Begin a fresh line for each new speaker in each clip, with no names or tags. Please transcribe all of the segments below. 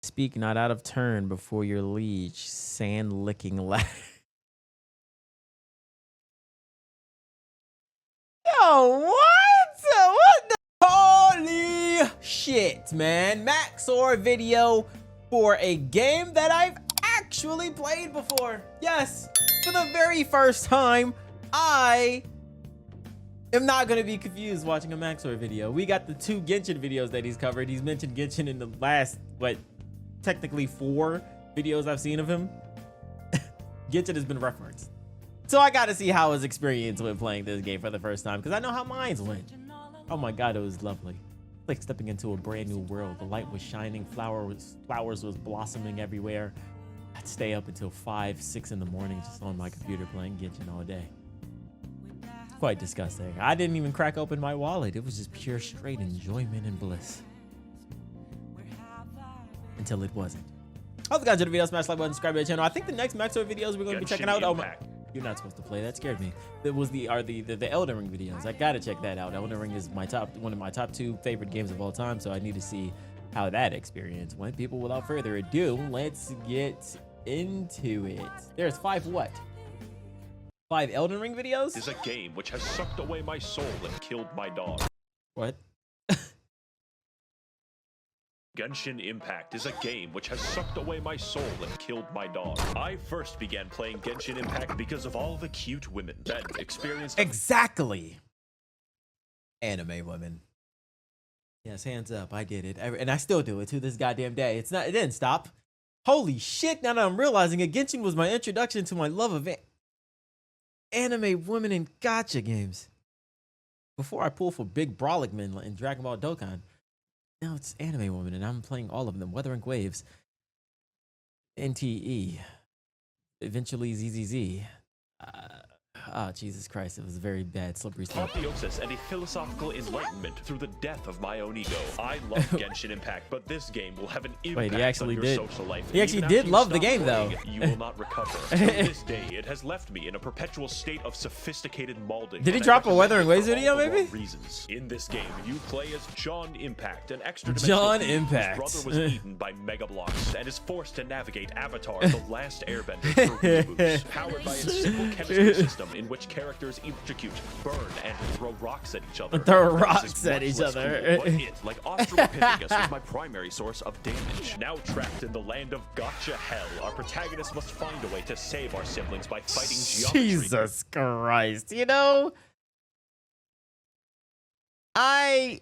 Speak not out of turn before your liege, sand-licking lad. Yo, what? What the holy shit, man? Max0r video for a game that I've actually played before. Yes, for the very first time. I am not gonna be confused watching a Max0r video. We got the 2 Genshin videos that he's covered. He's mentioned Genshin in the last, technically 4 videos I've seen of him. Genshin has been referenced. So I gotta see how his experience when playing this game for the first time, because I know how mine went. Oh my god, it was lovely. Like stepping into a brand new world. The light was shining, flowers was blossoming everywhere. I'd stay up until 5, 6 in the morning just on my computer playing Genshin all day. Quite disgusting. I didn't even crack open my wallet. It was just pure straight enjoyment and bliss. Until it wasn't. Hope you guys enjoyed the video. Smash the like button, subscribe to the channel. I think the next Max0r videos we're going to be checking out. Oh my, you're not supposed to play. That scared me. It was the Elden Ring videos. I gotta check that out. Elden Ring is one of my top 2 favorite games of all time. So I need to see how that experience went. People, without further ado, let's get into it. There's 5 what? 5 Elden Ring videos?
Is a game which has sucked away my soul and killed my dog.
What?
Genshin Impact is a game which has sucked away my soul and killed my dog. I first began playing Genshin Impact because of all the cute women that experienced—
Exactly. Anime women. Yes, hands up. I did it. And I still do it to this goddamn day. It didn't stop. Holy shit, now that I'm realizing it, Genshin was my introduction to my love of anime women in gacha games. Before I pulled for big brolic men in Dragon Ball Dokkan. Now it's anime woman, and I'm playing all of them. Wuthering Waves, NTE, eventually ZZZ. Jesus Christ, it was a very bad slippery slope.
Apotheosis and a philosophical enlightenment through the death of my own ego. I love Genshin Impact, but this game will have an impact on your social life.
He actually did love the game, though.
You will not recover. To this day, it has left me in a perpetual state of sophisticated molding.
Did he drop a Wuthering Waves video, maybe?
Reasons. In this game, you play as John Impact, an extra
John Impact.
His brother was eaten by Mega Blocks and is forced to navigate Avatar: The Last Airbender through reboots, powered by a simple chemistry system in which characters electrocute, burn, and throw rocks at each other.
Throw rocks at each other.
Cool, but it, like Australopithecus, was my primary source of damage. Now trapped in the land of gotcha hell, our protagonist must find a way to save our siblings by fighting geometry.
Jesus Christ. You know, I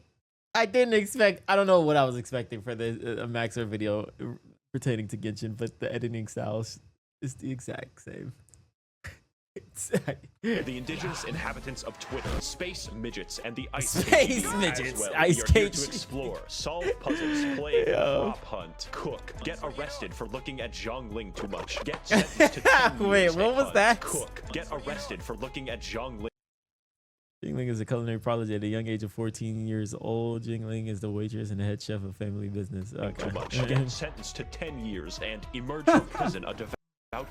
didn't expect, I don't know what I was expecting for the Max0r video pertaining to Genshin, but the editing style is the exact same.
The indigenous inhabitants of Twitter, space midgets, and the ice
midgets,
well.
ice
You're
cage
here to explore, solve puzzles, play, prop hunt, cook, get arrested for looking at Zhongling too much, get sentenced to 10
Wait,
years,
what was that?
Cook, get arrested for looking at Zhongling.
Jingling is a culinary prodigy at a young age of 14 years old. Jingling is the waitress and the head chef of family business. Okay.
Too much, get sentenced to 10 years, and emerge from prison a devout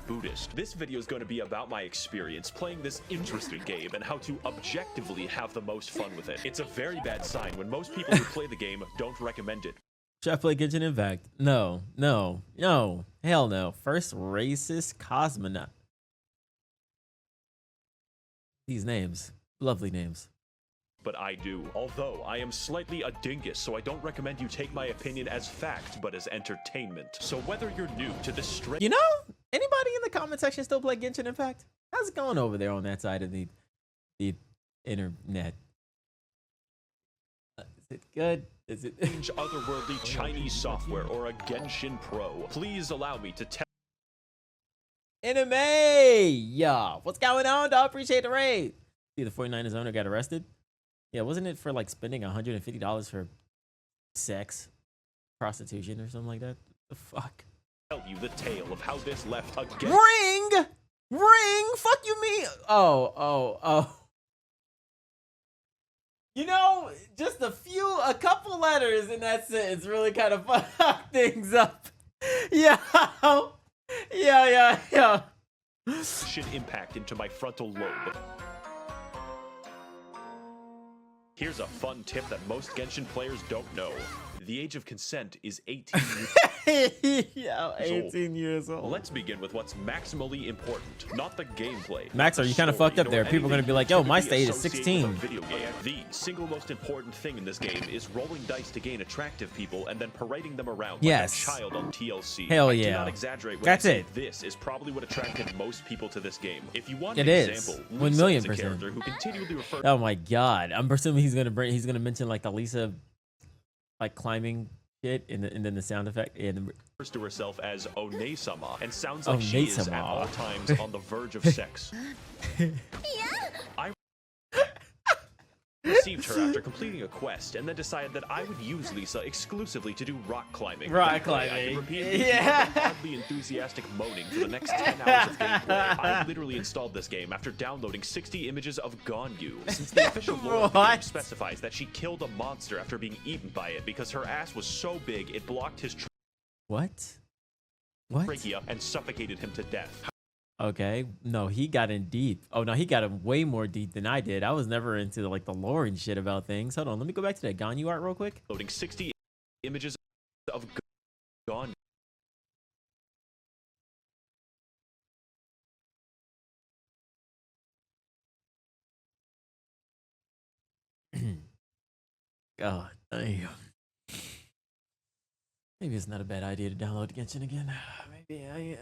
Buddhist. This video is going to be about my experience playing this interesting game and how to objectively have the most fun with it. It's a very bad sign when most people who play the game don't recommend it.
Should I play Genshin Impact? No. Hell no. First racist cosmonaut. These names. Lovely names.
But I do. Although I am slightly a dingus, so I don't recommend you take my opinion as fact, but as entertainment. So whether you're new to this straight—
You know, anybody in the comment section still play Genshin Impact? How's it going over there on that side of the internet? Is it good? Is it
otherworldly Chinese software or a Genshin Pro? Please allow me to tell—
Anime! Yeah, what's going on? I appreciate the raid. See, the 49ers owner got arrested. Yeah, wasn't it for like spending $150 for sex, prostitution, or something like that? The fuck?
Tell you the tale of how this left a
ring. Fuck you, me. Oh. You know, just a couple letters in that sentence really kind of fuck things up. Yeah.
Should impact into my frontal lobe. Here's a fun tip that most Genshin players don't know. The age of consent is 18 years
Yo, 18 years old.
Let's begin with what's maximally important, not the gameplay.
Max0r, you kind of fucked up there. People are going to be like, yo, my state is 16.
Video game. The single most important thing in this game is rolling dice to gain attractive people and then parading them around like a child on TLC.
Hell
I
yeah.
do not exaggerate when
That's
I say
it.
This is probably what attracted most people to this game. If you want
It
an
is.
example,
1
Lisa
million
is a
percent.
character who continually refers
Oh my god. I'm presuming he's gonna mention like the Lisa like climbing shit and then the sound effect and
to herself as One-sama and sounds like she is at all times on the verge of sex. I received her after completing a quest and then decided that I would use Lisa exclusively to do rock climbing.
Rock
That way I
climbing.
could repeatedly do oddly enthusiastic moaning for the next 10 hours of gameplay. I literally installed this game after downloading 60 images of Ganyu, since the official lore of the game specifies that she killed a monster after being eaten by it because her ass was so big it blocked his
What?
trachea and suffocated him to death.
Okay. No, he got in deep. Oh no, he got in way more deep than I did. I was never into like the lore and shit about things. Hold on, let me go back to that Ganyu art real quick.
Loading 60 images of Ganyu.
God damn. Maybe it's not a bad idea to download Genshin again. Maybe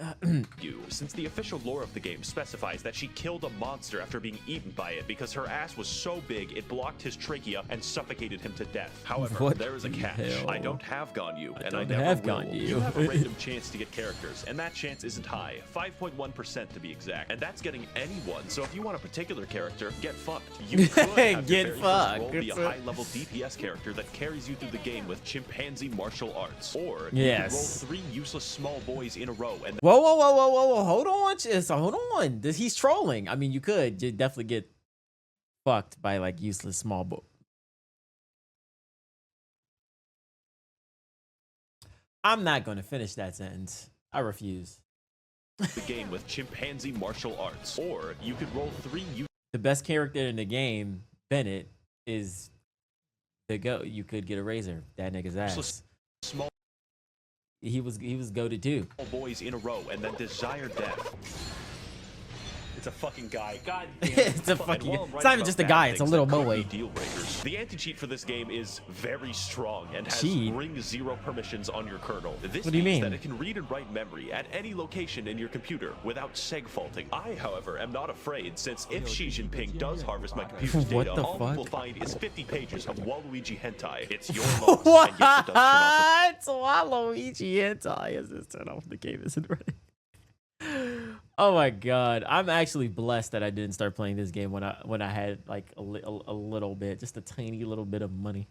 Since the official lore of the game specifies that she killed a monster after being eaten by it because her ass was so big it blocked his trachea and suffocated him to death. However,
What
there is a
the
catch.
hell?
I don't have Ganyu, and I
don't
never
have
will.
Ganyu.
You have a random chance to get characters, and that chance isn't high, 5.1% to be exact. And that's getting anyone. So if you want a particular character, get fucked. You could have
Get
your very
fucked.
first role be a high-level DPS character that carries you through the game with chimpanzee martial arts, or you could roll 3 useless small boys in a row and
Whoa, hold on, hold on. He's trolling. I mean, you could definitely get fucked by like useless small boy. I'm not going to finish that sentence. I refuse.
the game with chimpanzee martial arts, or you could roll 3
The best character in the game, Bennett, is the go. You could get a razor. That nigga's ass.
small
He was goated too.
boys in a row and then desire death. It's a fucking guy. God damn it.
It's a
And
fucking.
while I'm
It's
writing
not even
about
just a
bad
guy. It's a
things
little
that could
boy.
be deal breakers, the anti-cheat for this game is very strong and has
Cheat?
ring 0 permissions on your kernel. This
What do you
means
mean?
that it can read and write memory at any location in your computer without seg faulting. I, however, am not afraid, since if Xi Jinping does harvest my computer's
What
data,
the
all
fuck?
you will find is 50 pages of Waluigi hentai. It's your loss, and yes, it does turn off the
Waluigi hentai is this turn off the game isn't right. Oh my god, I'm actually blessed that I didn't start playing this game when I had like a little bit, just a tiny little bit of money.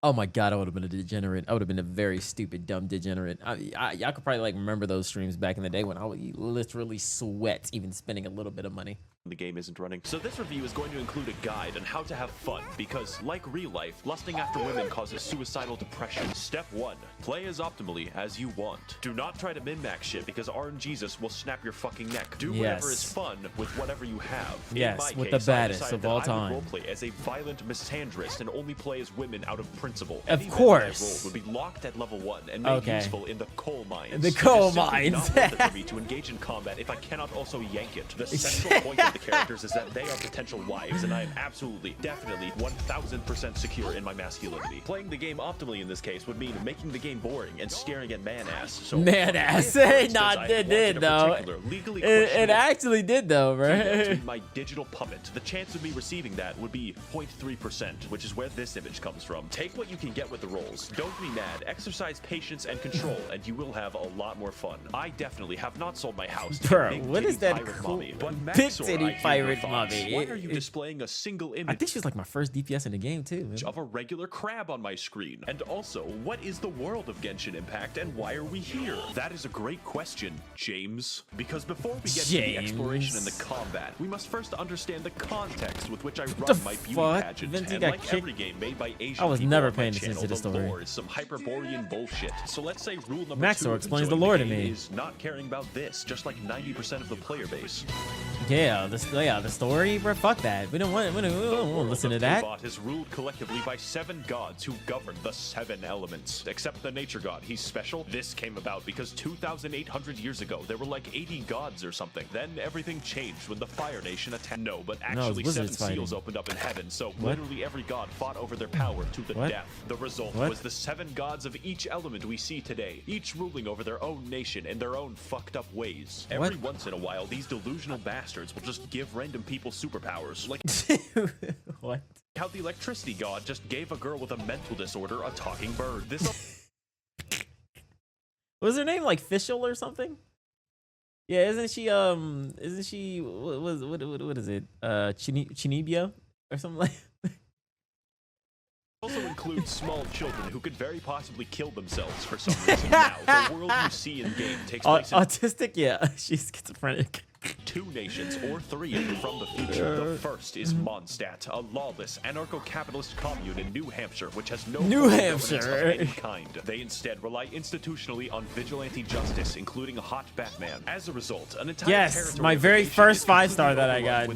Oh my god, I would have been a degenerate. I would have been a very stupid, dumb degenerate. Y'all could probably like remember those streams back in the day when I would literally sweat even spending a little bit of money.
the game isn't running. So this review is going to include a guide on how to have fun, because like real life, lusting after women causes suicidal depression. Step 1, play as optimally as you want. Do not try to min-max shit, because RNGesus will snap your fucking neck. Do whatever is fun with whatever you have.
Yes,
In my
with
case,
the
I
baddest
decided
of
that
all
I
time.
would roleplay as a violent misandrist and only play as women out of principle.
Of
Any
course.
men I rolled would be locked at level 1 and made
Okay.
useful in the coal mines.
The
It is
coal
simply
mines.
not worth it for me to engage in combat if I cannot also yank it. The central point of the characters is that they are potential wives, and I am absolutely, definitely, 1000% secure in my masculinity. Playing the game optimally in this case would mean making the game boring and staring at man ass. So
Man ass.
if, for instance,
Nah,
I
it
wanted
did,
a
though.
particular legally
It
questionable
actually did though,
female to
bro.
be my digital puppet, the chance of me receiving that would be 0.3%, which is where this image comes from. Take what you can get with the rolls. Don't be mad. Exercise patience and control, and you will have a lot lot more fun. I definitely have not sold my house to
Bro,
a big
what
titty
is that
pirate
cool-
mommy, but
big
Max0r,
titty
I hear
pirate
your thoughts.
mommy?
Why are you displaying a single
I
image
think she was like my first DPS in the game too. Man.
of a regular crab on my screen? And also, what is the world of Genshin Impact and why are we here? That is a great question, James. Because before we get to the exploration and the combat, we must first understand the context with which I run my beauty
fuck?
pageant.
Vinci
And
got
like
kicked.
every game made by Asian
I was
people
never
on my
paying attention
channel,
to the story.
lore is some Hyperborean bullshit. So let's say rule number
Max0r
2 of
explains the
enjoying
lore to
game
me.
is not caring about this, just like 90% of the player base.
Yeah, the story, bro. Fuck that. We don't want to listen to that.
Teyvat is ruled collectively by 7 gods who govern the 7 elements. Except the nature god, he's special. This came about because 2,800 years ago, there were like 80 gods or something. Then everything changed when the Fire Nation attacked. No, but actually 7 seals opened up in heaven, so literally every god fought over their power to the death. The result was the 7 gods of each element we see today, each ruling over their own nation in their own fucked up ways. Every once in a while, these delusional bastards will just give random people superpowers. Like
what?
How the electricity god just gave a girl with a mental disorder a talking bird. This
was her name like Fischl or something? Yeah, isn't she what is it? Chinibia or something like
also includes small children who could very possibly kill themselves for some reason. Now, the world you see in game takes place in
autistic. Yeah, she's schizophrenic.
2 nations or 3 if you're from the future. The first is Mondstadt, a lawless anarcho-capitalist commune in New Hampshire, which has no governance of any kind. They instead rely institutionally on vigilante justice, including a hot Batman. As a result, an entire territory
my very first 5-star that I got.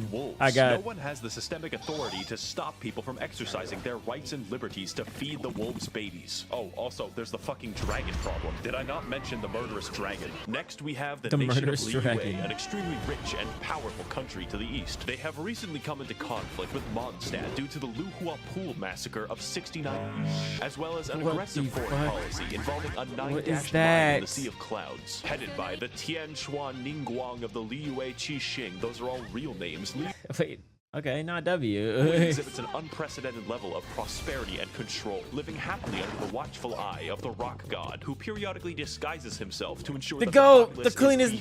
No one has the systemic authority to stop people from exercising their rights and liberties to feed the wolves babies. Oh, also, there's the fucking dragon problem. Did I not mention the murderous dragon? Next, we have the nation of Liyue, an extremely rich and powerful country to the east. They have recently come into conflict with Mondstadt due to the Luhua Pool massacre of 69, as well as an aggressive foreign policy involving a 9-dash line in the Sea of Clouds, headed by the Tian Shuan Ningguang of the Liyue Qixing. Those are all real names.
Wait. Okay, not W.
Who exhibits an unprecedented level of prosperity and control, living happily under the watchful eye of the rock god, who periodically disguises himself to ensure that
the cleanest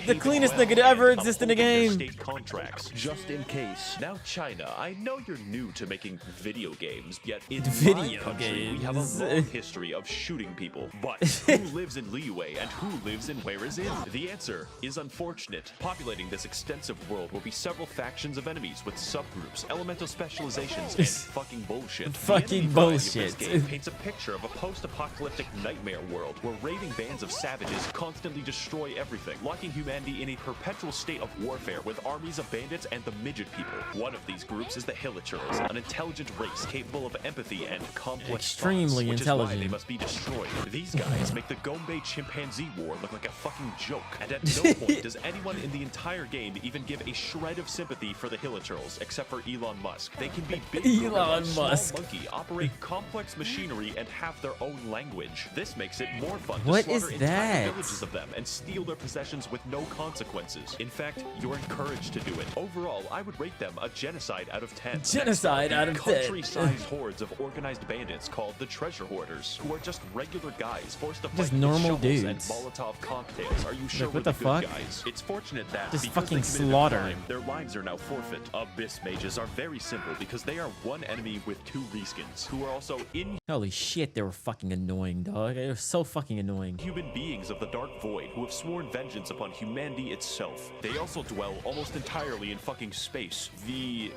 nigga to ever exist in the game.
State contracts, just in case. Now, China, I know you're new to making video games, yet in my country we have a long history of shooting people. But who lives in Liyue and who lives in Where Is In? The answer is unfortunate. Populating this extensive world will be several factions of enemies with subgroups, elemental specializations, and fucking bullshit.
Fucking bullshit.
This game paints a picture of a post-apocalyptic nightmare world where raving bands of savages constantly destroy everything, locking humanity in a perpetual state of warfare with armies of bandits and the midget people. One of these groups is the Hilichurls, an intelligent race capable of empathy and complex thoughts, which is why they must be destroyed. These guys make the Gombe chimpanzee war look like a fucking joke, and at no point does anyone in the entire game even give a shred of sympathy for the Hilichurls, except for Elon Musk. They can be big
Elon Musk,
small monkey, operate complex machinery, and have their own language. This makes it more fun to
what
slaughter
is
entire
that?
villages of them and steal their possessions with no consequences. In fact, you're encouraged to do it. Overall, I would rate them a genocide out of 10.
Genocide out of 10.
Country-sized hordes of organized bandits called the Treasure Hoarders, who are just regular guys forced to fight
just
with
normal
shovels
dudes
and Molotov cocktails. Are you sure
like,
we're
what the
good
fuck?
guys? It's fortunate that
just
because
fucking
they committed a
slaughter.
crime, their lives are now forfeit. Abyss mages are very simple because they are one enemy with 2 reskins, who are also
Holy shit, they were fucking annoying, dog. They were so fucking annoying.
human beings of the Dark Void who have sworn vengeance upon humanity itself. They also dwell almost entirely in fucking space. The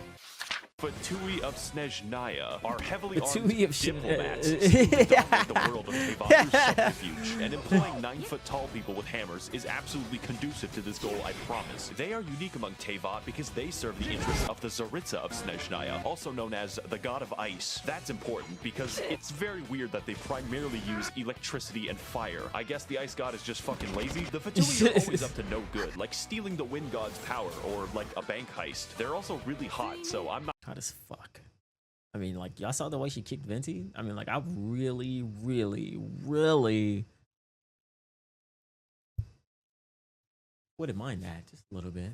Fatui of Snezhnaya are heavily armed diplomats who dominate the world of Teyvat through subterfuge, and employing 9-foot-tall people with hammers is absolutely conducive to this goal, I promise. They are unique among Teyvat because they serve the interests of the Tsaritsa of Snezhnaya, also known as the God of Ice. That's important because it's very weird that they primarily use electricity and fire. I guess the Ice God is just fucking lazy. The Fatui are always up to no good, like stealing the Wind God's power or like a bank heist. They're also really hot, so I'm not
Hot as fuck. I mean, like, y'all saw the way she kicked Venti? I mean, like, I really wouldn't mind that just a little bit.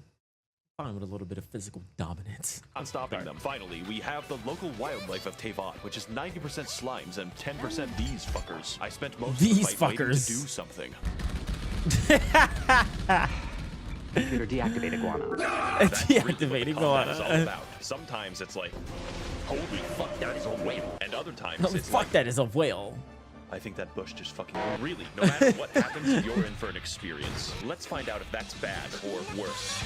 Fine with a little bit of physical dominance.
I'm stopping them. Finally, we have the local wildlife of Teyvat, which is 90% slimes and 10% these fuckers. I spent most of the fight waiting to do something.
Computer deactivate iguana.
Deactivate iguana.
That's all about. Sometimes it's like, holy fuck, that is a whale. And other times
Holy
it's
fuck,
like,
that is a whale.
I think that bush just fucking really. No matter what happens, you're in for an experience. Let's find out if that's bad or worse.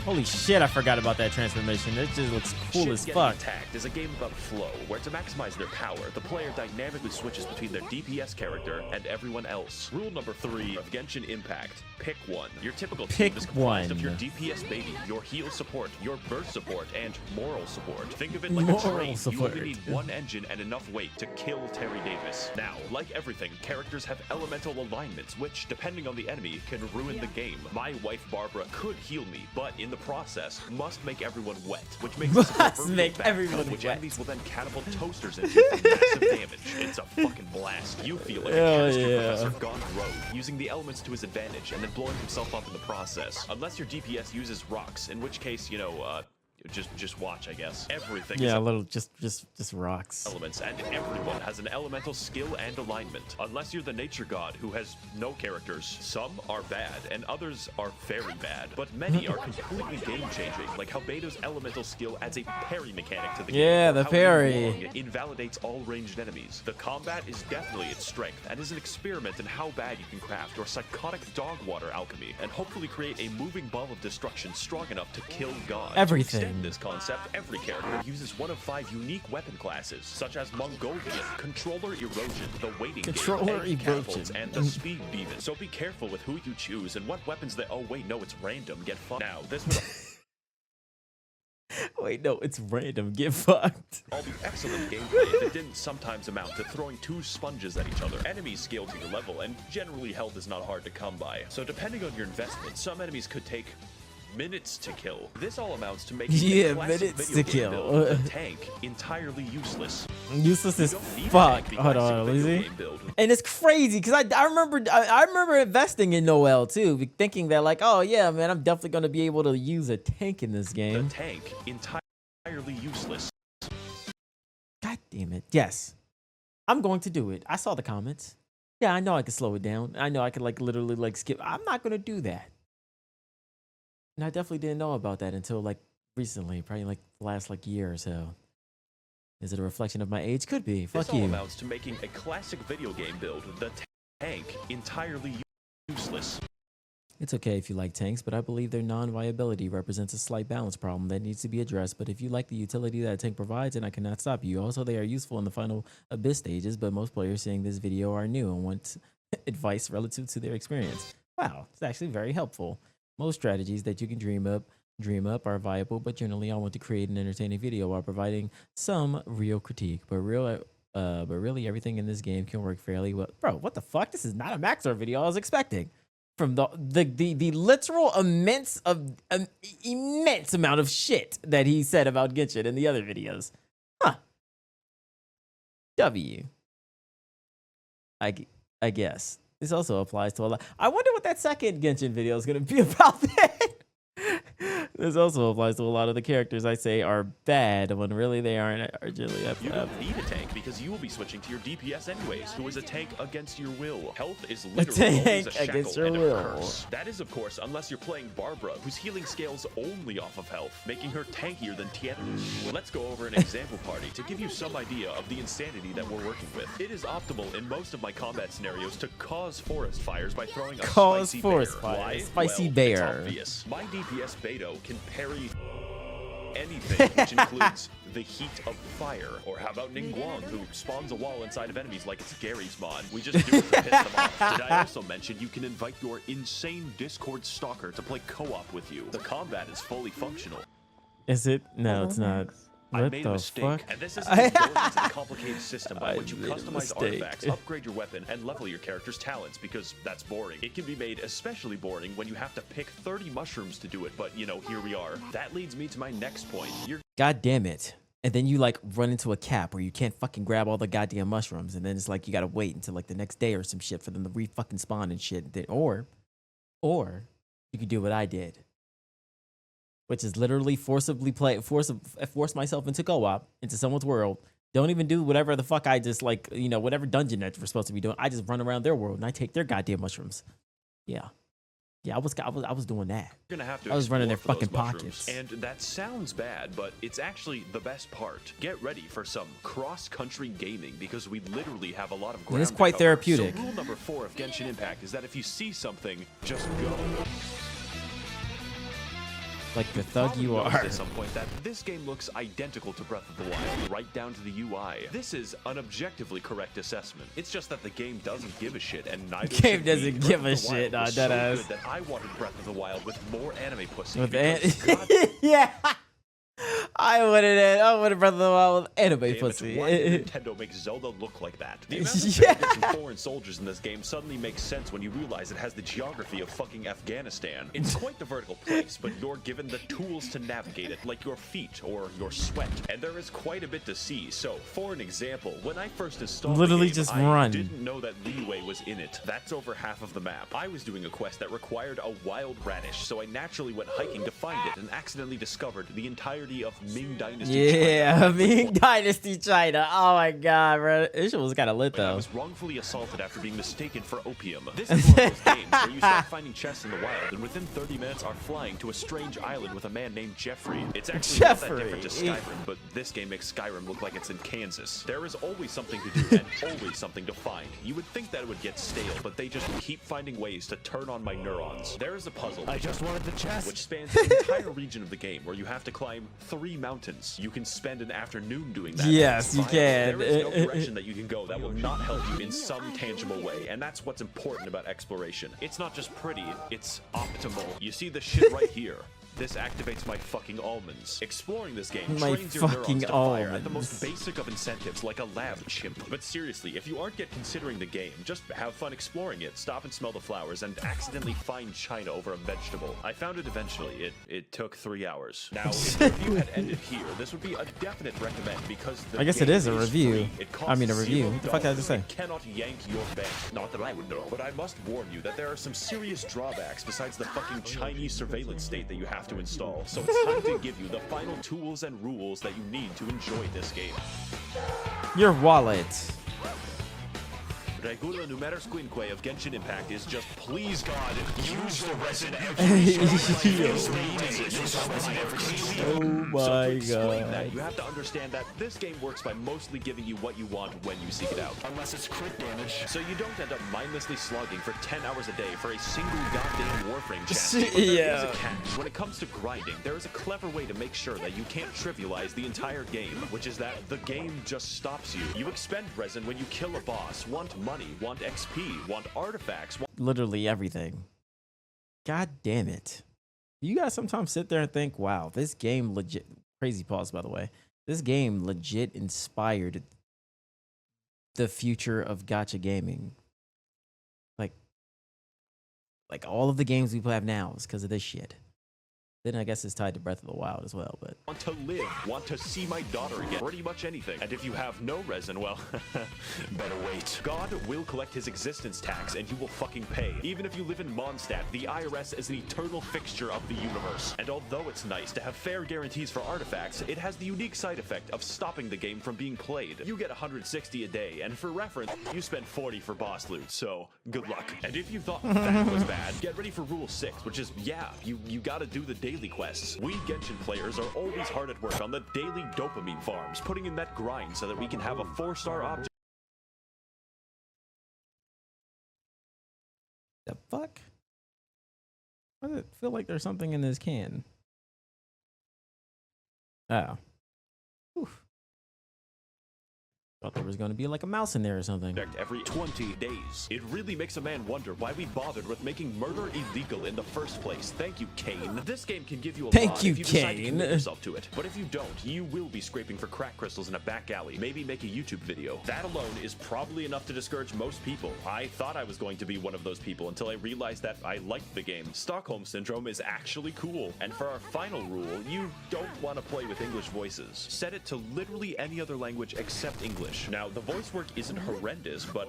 Holy shit, I forgot about that transformation. It just looks cool as
Getting
fuck.
Attacked is a game about flow, where to maximize their power, the player dynamically switches between their DPS character and everyone else. Rule number 3 of Genshin Impact. Pick one. Your typical
Pick
team is comprised
one.
of your DPS baby, your heal support, your burst support, and moral support. Think of it like
Moral
a train.
support.
You only need one engine and enough weight to kill Terry Davis. Now, like everything, characters have elemental alignments, which, depending on the enemy, can ruin the game. My wife Barbara could heal me, but in the process, must make everyone wet, which makes this a
Must
proverbial
make
bathtub,
everyone
which
wet.
enemies will then catapult toasters into for massive damage. It's a fucking blast. You feel like a
Hell
chemistry
yeah.
professor gone rogue, using the elements to his advantage and then blowing himself up in the process. Unless your DPS uses rocks, in which case, you know, just watch, I guess. Everything is
Yeah, a little just rocks.
elements, and everyone has an elemental skill and alignment. Unless you're the nature god who has no characters. Some are bad, and others are very bad. But many are completely game-changing, like how Beto's elemental skill adds a parry mechanic to the game.
Yeah,
or
the
how
parry.
Wukong invalidates all ranged enemies. The combat is definitely its strength, and is an experiment in how bad you can craft your psychotic dog water alchemy, and hopefully create a moving ball of destruction strong enough to kill gods.
Everything.
To extend this concept, every character uses one of 5 unique weapon classes, such as Mongolian, Controller Erosion, the Waiting
Controller
Game, Egg Catapults,
Erosion.
and the Speed Demon. So be careful with who you choose and what weapons they— oh wait, no, it's random. Get fucked. Now, this would
Wait, no, it's random. Get fucked.
all be excellent gameplay if it didn't sometimes amount to throwing 2 sponges at each other. Enemies scale to your level, and generally health is not hard to come by. So depending on your investment, some enemies could take minutes to kill. This all amounts to making
Yeah,
a classic
minutes
video
to
game
kill.
build with a tank entirely useless.
Useless as
You don't need a
fuck.
tank to be
Hold
classic
on, let me
video
see.
game build.
And it's crazy because I remember investing in Noel too, thinking that like, oh yeah, man, I'm definitely gonna be able to use a tank in this
The
game.
tank entirely useless.
God damn it. Yes, I'm going to do it. I saw the comments. Yeah, I know I could slow it down. I know I could like literally like skip. I'm not gonna do that. And I definitely didn't know about that until like recently, probably like the last like year or so. Is it a reflection of my age? Could be. Fuck
This all
you.
amounts to making a classic video game build, the tank, entirely useless.
It's okay if you like tanks, but I believe their non-viability represents a slight balance problem that needs to be addressed. But if you like the utility that a tank provides, then I cannot stop you. Also, they are useful in the final abyss stages, but most players seeing this video are new and want advice relative to their experience. Wow, it's actually very helpful. Most strategies that you can dream up are viable, but generally I want to create an entertaining video while providing some real critique. But really everything in this game can work fairly well. Bro, what the fuck? This is not a Max0r video I was expecting. From the literal immense amount of shit that he said about Genshin in the other videos. Huh. I guess. This also applies to a lot. I wonder what that second Genshin video is going to be about then. This also applies to a lot of the characters I say are bad when really they aren't.
You don't need a tank because you will be switching to your DPS anyways, who is a tank against your will. Health is literally always a
tank against
shackle
your
and a
will.
curse. That is, of course, unless you're playing Barbara, whose healing scales only off of health, making her tankier than Tiana. Let's go over an example party to give you some idea of the insanity that we're working with. It is optimal in most of my combat scenarios to cause forest fires by throwing a spicy
forest
bear.
fires.
Why?
Spicy
Well,
bear.
It's obvious. My DPS Beto can parry anything, which includes the heat of fire. Or how about Ningguang, who spawns a wall inside of enemies like it's Gary's mod. We just do it to piss them off. Did I also mention you can invite your insane Discord stalker to play co-op with you? The combat is fully functional.
Is it? No, it's not.
I
What
made
the
a mistake,
fuck?
and this isn't going into the complicated system by
I
which you
made a
customize
mistake.
artifacts, upgrade your weapon, and level your character's talents, because that's boring. It can be made especially boring when you have to pick 30 mushrooms to do it, but you know, here we are. That leads me to my next point.
God damn it. And then you like run into a cap where you can't fucking grab all the goddamn mushrooms. And then it's like you gotta wait until like the next day or some shit for them to re-fucking spawn and shit. Or you could do what I did, which is literally force myself into co-op, into someone's world. Don't even do whatever the fuck I just like, you know, whatever dungeon that we're supposed to be doing. I just run around their world and I take their goddamn mushrooms. Yeah. Yeah, I was doing that.
You're gonna have to
I was running their
explore for
fucking
those mushrooms.
pockets.
And that sounds bad, but it's actually the best part. Get ready for some cross-country gaming because we literally have a lot of ground
It's
to
quite
cover.
therapeutic.
So rule number 4 of Genshin Impact is that if you see something, just go.
Like the thug
Probably
you
noticed
are.
at some point that this game looks identical to Breath of the Wild, right down to the UI. This is an objectively correct assessment. It's just that the game doesn't give a shit, and neither
Game
should
doesn't
we.
give
Breath
a
of the Wild
shit,
was
nah,
so
deadass.
good that I wanted Breath of the Wild with more anime pussy.
With
because, God
yeah. I wanted Breath of the Wild with anime
damn it,
pussy.
why did Nintendo make Zelda look like that? The amount of
Yeah.
bandits and foreign soldiers in this game suddenly makes sense when you realize it has the geography of fucking Afghanistan. It's quite the vertical place, but you're given the tools to navigate it, like your feet or your sweat. And there is quite a bit to see. So, for an example, when I first installed
Literally
the game,
just
I
run.
didn't know that leeway was in it. That's over half of the map. I was doing a quest that required a wild radish, so I naturally went hiking to find it and accidentally discovered the entirety of Ming Dynasty
Yeah,
China.
Ming Dynasty China. Oh my god, bro. This shit was kind of lit
I
though.
was wrongfully assaulted after being mistaken for opium. This is one of those games where you start finding chests in the wild, and within 30 minutes are flying to a strange island with a man named Jeffrey. It's actually not that different to Skyrim, but this game makes Skyrim look like it's in Kansas. There is always something to do and always something to find. You would think that it would get stale, but they just keep finding ways to turn on my neurons. There is a puzzle.
I just wanted the chest.
Which spans the entire region of the game, where you have to climb 3 mountains. You can spend an afternoon doing that.
Yes, you
It's
can.
There is no direction that you can go that will not help you in some tangible way, and that's what's important about exploration. It's not just pretty, it's optimal. You see the shit right here. This activates my fucking almonds. Exploring this game
My
trains your
fucking
neurons to fire at the
almonds.
most basic of incentives, like a lab chimp. But seriously, if you aren't yet considering the game, just have fun exploring it, stop and smell the flowers, and accidentally find China over a vegetable. I found it eventually. It took 3 hours. Now, if the review had ended here, this would be a definite recommend because the
I guess it
game
is a review.
free. It
I mean, a
costs
review. What the fuck did I
$0
just say?
and cannot yank your bank. Not that I would know. But I must warn you that there are some serious drawbacks besides the fucking Chinese surveillance state that you have to install. So it's time to give you the final tools and rules that you need to enjoy this game.
Your wallet.
Regula numerus quinque of Genshin Impact is just please God, use the resin
Oh my god.
You have to understand that this game works by mostly giving you what you want when you seek it out. Unless it's crit damage. So you don't end up mindlessly slogging for 10 hours a day for a single goddamn Warframe chance. But there is a catch. When it comes to grinding, there is a clever way to make sure that you can't trivialize the entire game, which is that the game just stops you. You expend resin when you kill a boss, want money, want XP, want artifacts,
Literally everything. God damn it. You guys sometimes sit there and think, wow, this game legit. Crazy pause, by the way. This game legit inspired the future of gacha gaming. Like all of the games we have now is because of this shit. Then I guess it's tied to Breath of the Wild as well, but
want to live, want to see my daughter again, pretty much anything. And if you have no resin, well, better wait. God will collect his existence tax and you will fucking pay. Even if you live in Mondstadt, the IRS is an eternal fixture of the universe. And although it's nice to have fair guarantees for artifacts, it has the unique side effect of stopping the game from being played. You get 160 a day, and for reference, you spend 40 for boss loot, so good luck. And if you thought that was bad, get ready for Rule 6, which is, yeah, you gotta do the daily quests. We Genshin players are always hard at work on the daily dopamine farms, putting in that grind so that we can have a 4-star object.
the fuck? Why does it feel like there's something in this can? Oh. Oof. Thought there was going to be like a mouse in there or something.
Every 20 days. It really makes a man wonder why we bothered with making murder illegal in the first place. Thank you, Kane. This game can give you a lot if you decide to commit yourself to it. But if you don't, you will be scraping for crack crystals in a back alley. Maybe make a YouTube video. That alone is probably enough to discourage most people. I thought I was going to be one of those people until I realized that I liked the game. Stockholm Syndrome is actually cool. And for our final rule, you don't want to play with English voices. Set it to literally any other language except English. Now, the voice work isn't horrendous, but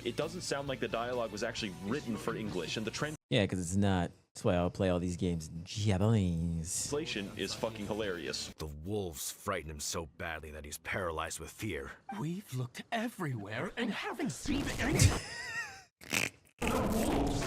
it doesn't sound like the dialogue was actually written for English, and the
Yeah, because it's not. That's why I'll play all these games in Japanese.
translation is fucking hilarious.
The wolves frighten him so badly that he's paralyzed with fear.
We've looked everywhere and haven't seen anything.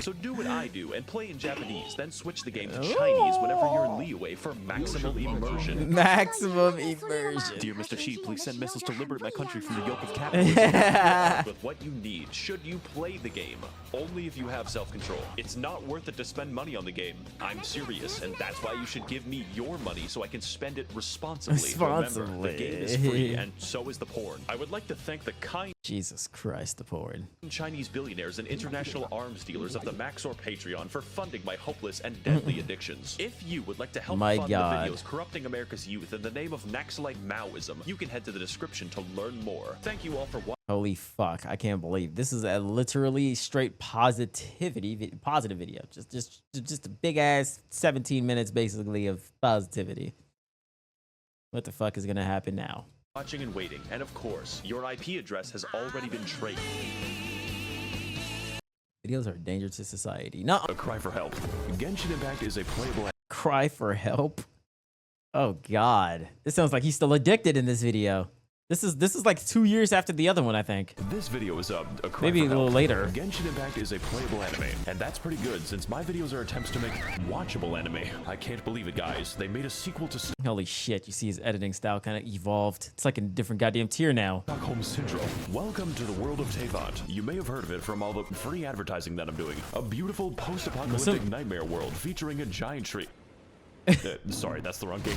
So do what I do and play in Japanese, then switch the game to Chinese whenever you're in Liyue for maximum immersion.
Maximum immersion.
Dear Mr. Sheep, please send missiles to liberate my country from the yoke of capitalism. With what you need, should you play the game? Only if you have self-control. It's not worth it to spend money on the game. I'm serious, and that's why you should give me your money so I can spend it responsibly. Remember, the game is free, and so is the porn. I would like to thank the kind
Jesus Christ, the porn.
Chinese billionaires and international arms dealers of the Max0r Patreon for funding my hopeless and deadly addictions. If you would like to help fund the videos corrupting America's youth in the name of Naxalite Maoism, you can head to the description to learn more. Thank you all for watching.
Holy fuck, I can't believe this is a literally straight positive video. Just a big ass 17 minutes basically of positivity. What the fuck is gonna happen now?
Watching and waiting, and of course, your IP address has already been traced.
Videos are a danger to society. No.
A cry for help. Genshin Impact is a playable.
Cry for help. Oh God, this sounds like he's still addicted in this video. This is like 2 years after the other one, I think.
This video is a cry
maybe
for
a little
help.
later.
Genshin Impact is a playable anime, and that's pretty good since my videos are attempts to make watchable anime. I can't believe it, guys. They made a sequel to
Holy shit, you see his editing style kind of evolved. It's like a different goddamn tier now.
Stockholm Syndrome. Welcome to the world of Tavant. You may have heard of it from all the free advertising that I'm doing. A beautiful post-apocalyptic nightmare world featuring a giant tree. Sorry, that's the wrong game.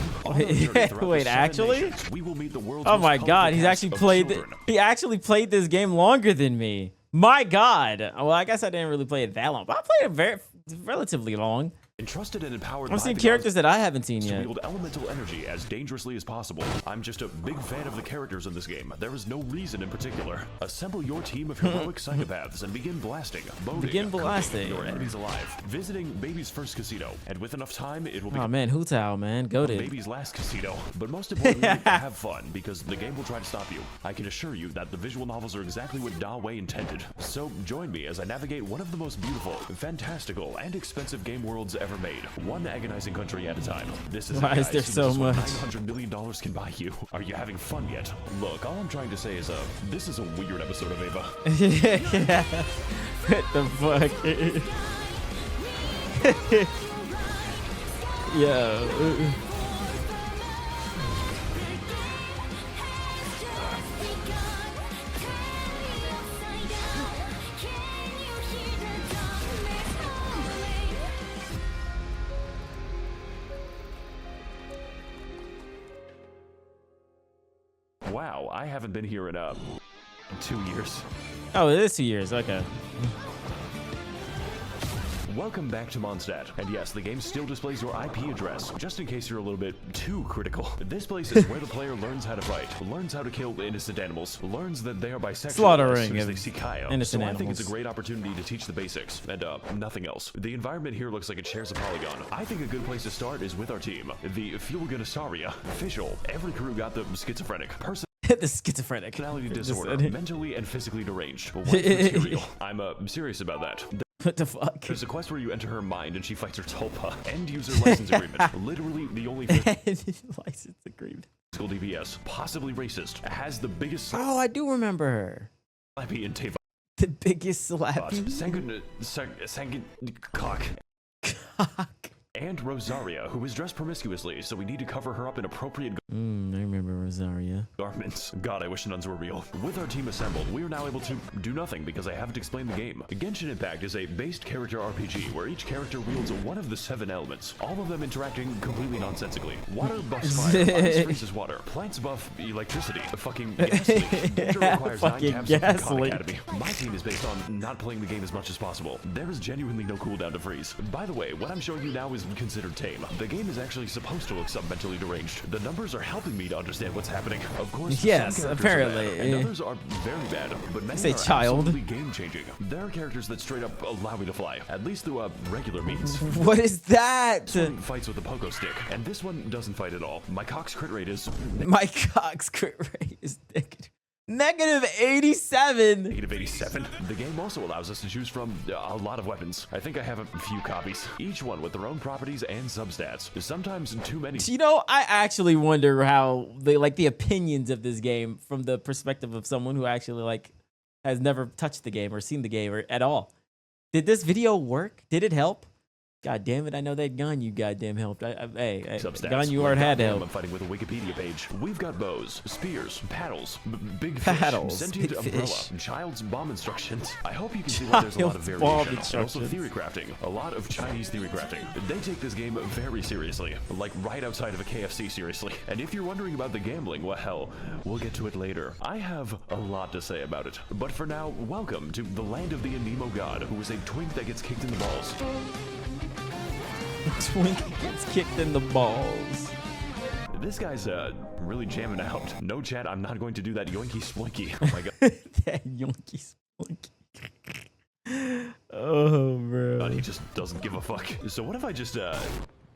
Wait, actually?
Nations, we will meet the world's
Oh
most
my God,
colorful
he's
cast
actually
of
played.
children.
He actually played this game longer than me. My God. Well, I guess I didn't really play it that long, but I played it relatively long.
Entrusted and empowered
I've
by
seen
the
characters that I haven't seen
to
yet.
wield elemental energy as dangerously as possible. I'm just a big fan of the characters in this game. There is no reason in particular. Assemble your team of heroic psychopaths and begin blasting, boating,
Begin
cooking
blasting.
your enemies alive, visiting Baby's first casino, and with enough time, it will be
Oh man, Hu Tao, man, goated.
Baby's last casino. But most importantly, have fun, because the game will try to stop you. I can assure you that the visual novels are exactly what Da Wei intended. So join me as I navigate one of the most beautiful, fantastical, and expensive game worlds ever made. One agonizing country at a time. This is
Why is there so much?
$900 million can buy you. Are you having fun yet? Look, all I'm trying to say is, this is a weird episode of Ava.
Yeah. What the fuck? Yo.
Wow, I haven't been here in 2 years.
Oh, it is 2 years. Okay.
Welcome back to Mondstadt. And yes, the game still displays your IP address, just in case you're a little bit too critical. This place is where the player learns how to fight, learns how to kill innocent animals, learns that they are bisexual
Slaughtering
as soon as they see Kyle.
innocent
So I think it's a
animals.
great opportunity to teach the basics, and nothing else. The environment here looks like it shares a polygon. I think a good place to start is with our team, the Fuelganassaria. Official. Every crew got the schizophrenic person.
The schizophrenic.
Personality
Just
disorder,
said it.
mentally and physically deranged. What's material? I'm serious about that.
What the fuck?
There's a quest where you enter her mind and she fights her tulpa. End user license agreement. Literally the only
License agreement.
physical DPS, possibly racist, has the biggest
Oh, I do remember her.
slappy in Tava.
The biggest slappy.
Sangan cock.
Cock.
And Rosaria, who is dressed promiscuously, so we need to cover her up in appropriate
I remember Rosaria.
garments. God, I wish nuns were real. With our team assembled, we are now able to do nothing because I haven't explained the game. Genshin Impact is a based character RPG where each character wields one of the 7 elements, all of them interacting completely nonsensically. Water buffs fire, ice freezes water, plants buff electricity, fucking gas leak. Danger requires 9
Fucking
tabs of
gas
Khan
leak.
Academy. My team is based on not playing the game as much as possible. There is genuinely no cooldown to freeze. By the way, what I'm showing you now is considered tame. The game is actually supposed to look mentally deranged. The numbers are helping me to understand what's happening. Of course,
Yes,
some characters
apparently.
are bad, and others are very bad, but many
Say
are
child.
absolutely game-changing. There are characters that straight up allow me to fly, at least through regular means.
What is that?
This one fights with a pogo stick, and this one doesn't fight at all. My cock's crit rate is
My cock's crit rate is negative 87.
negative 87. The game also allows us to choose from a lot of weapons. I think I have a few copies, each one with their own properties and substats. Sometimes too many.
You know, I actually wonder how they like the opinions of this game from the perspective of someone who actually like has never touched the game or seen the game or at all. Did this video work? Did it help? God damn it, I know that gun you goddamn helped. Hey,
Substats.
gun you already had to
I'm
help.
fighting with a Wikipedia page. We've got bows, spears, paddles, big
Paddles,
fish, sentient
big
umbrella,
fish.
child's bomb instructions. I hope you can see why there's a lot of
Child's bomb
variation. And also
instructions.
theory crafting. A lot of Chinese theory crafting. They take this game very seriously. Like right outside of a KFC seriously. And if you're wondering about the gambling, well hell, we'll get to it later. I have a lot to say about it. But for now, welcome to the land of the Anemo god, who is a twink that gets kicked in the balls.
Twink gets kicked in the balls.
This guy's really jamming out. No chat, I'm not going to do that yoinky splinky. Oh my god.
That yonky splinky. Oh, bro.
God, he just doesn't give a fuck. So what if I just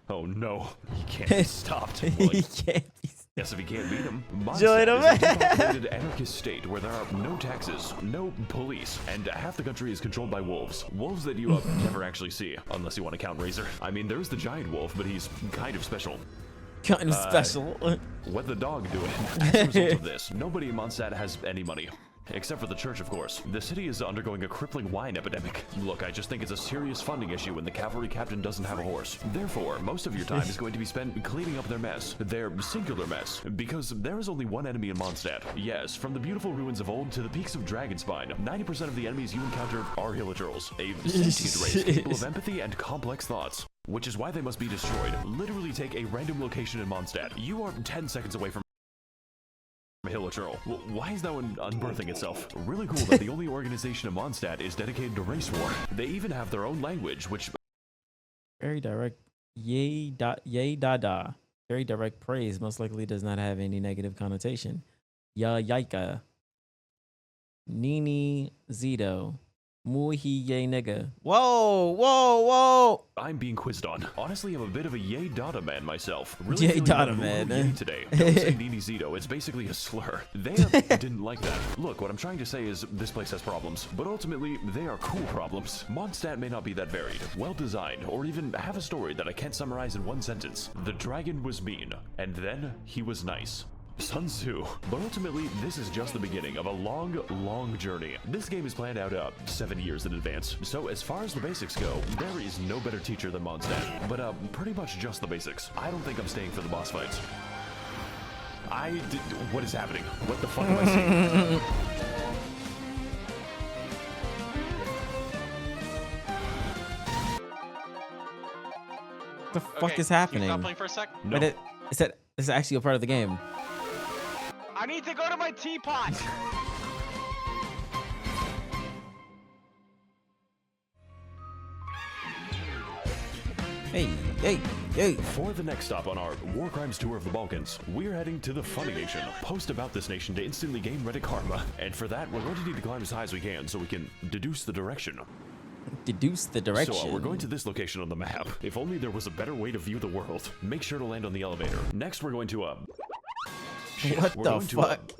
oh no, he can't be stopped. Well,
He can't be.
yes, if he can't beat him.
Join him.
Mondstadt is a depopulated anarchist state where there are no taxes, no police, and half the country is controlled by wolves. Wolves that you never actually see, unless you want to count Razor. I mean, there's the giant wolf, but he's kind of special.
Kind of special.
What the dog doing? As a result of this, nobody in Mondstadt has any money. Except for the church, of course. The city is undergoing a crippling wine epidemic. Look, I just think it's a serious funding issue when the cavalry captain doesn't have a horse. Therefore, most of your time is going to be spent cleaning up their mess. Their singular mess. Because there is only one enemy in Mondstadt. Yes, from the beautiful ruins of old to the peaks of Dragonspine, 90% of the enemies you encounter are Hilichurls. A sentient race capable of empathy and complex thoughts. Which is why they must be destroyed. Literally take a random location in Mondstadt. You are 10 seconds away from Hilichurl. Why is that one unbirthing itself? Really cool that the only organization in Mondstadt is dedicated to race war. They even have their own language, which...
Very direct. Yay da da. Very direct praise most likely does not have any negative connotation. Ya yaika. Nini Zito. Muhi ye nigga. Whoa, whoa, whoa.
I'm being quizzed on. Honestly, I'm a bit of a yay dada man myself. Really
Yay
feeling
dada
the
man,
yay
eh?
today. Don't say Nini Zito. It's basically a slur. They didn't like that. Look, what I'm trying to say is this place has problems, but ultimately they are cool problems. Mondstadt may not be that varied, well designed, or even have a story that I can't summarize in one sentence. The dragon was mean, and then he was nice. Sun Tzu. But ultimately, this is just the beginning of a long journey. This game is planned out 7 years in advance. So as far as the basics go, there is no better teacher than Mondstadt. But pretty much just the basics. I don't think I'm staying for the boss fights. What is happening? What the fuck am I seeing?
What the fuck is happening?
Stop playing for a sec.
No.
But it's actually a part of the game.
I need to go to my teapot.
Hey, hey, hey.
For the next stop on our War Crimes tour of the Balkans, we're heading to the Funny Nation. Post about this nation to instantly gain Reddit karma. And for that, we're going to need to climb as high as we can so we can deduce the direction.
Deduce the direction.
So we're going to this location on the map. If only there was a better way to view the world. Make sure to land on the elevator. Next, we're going to shit,
What
we're
the
going
fuck?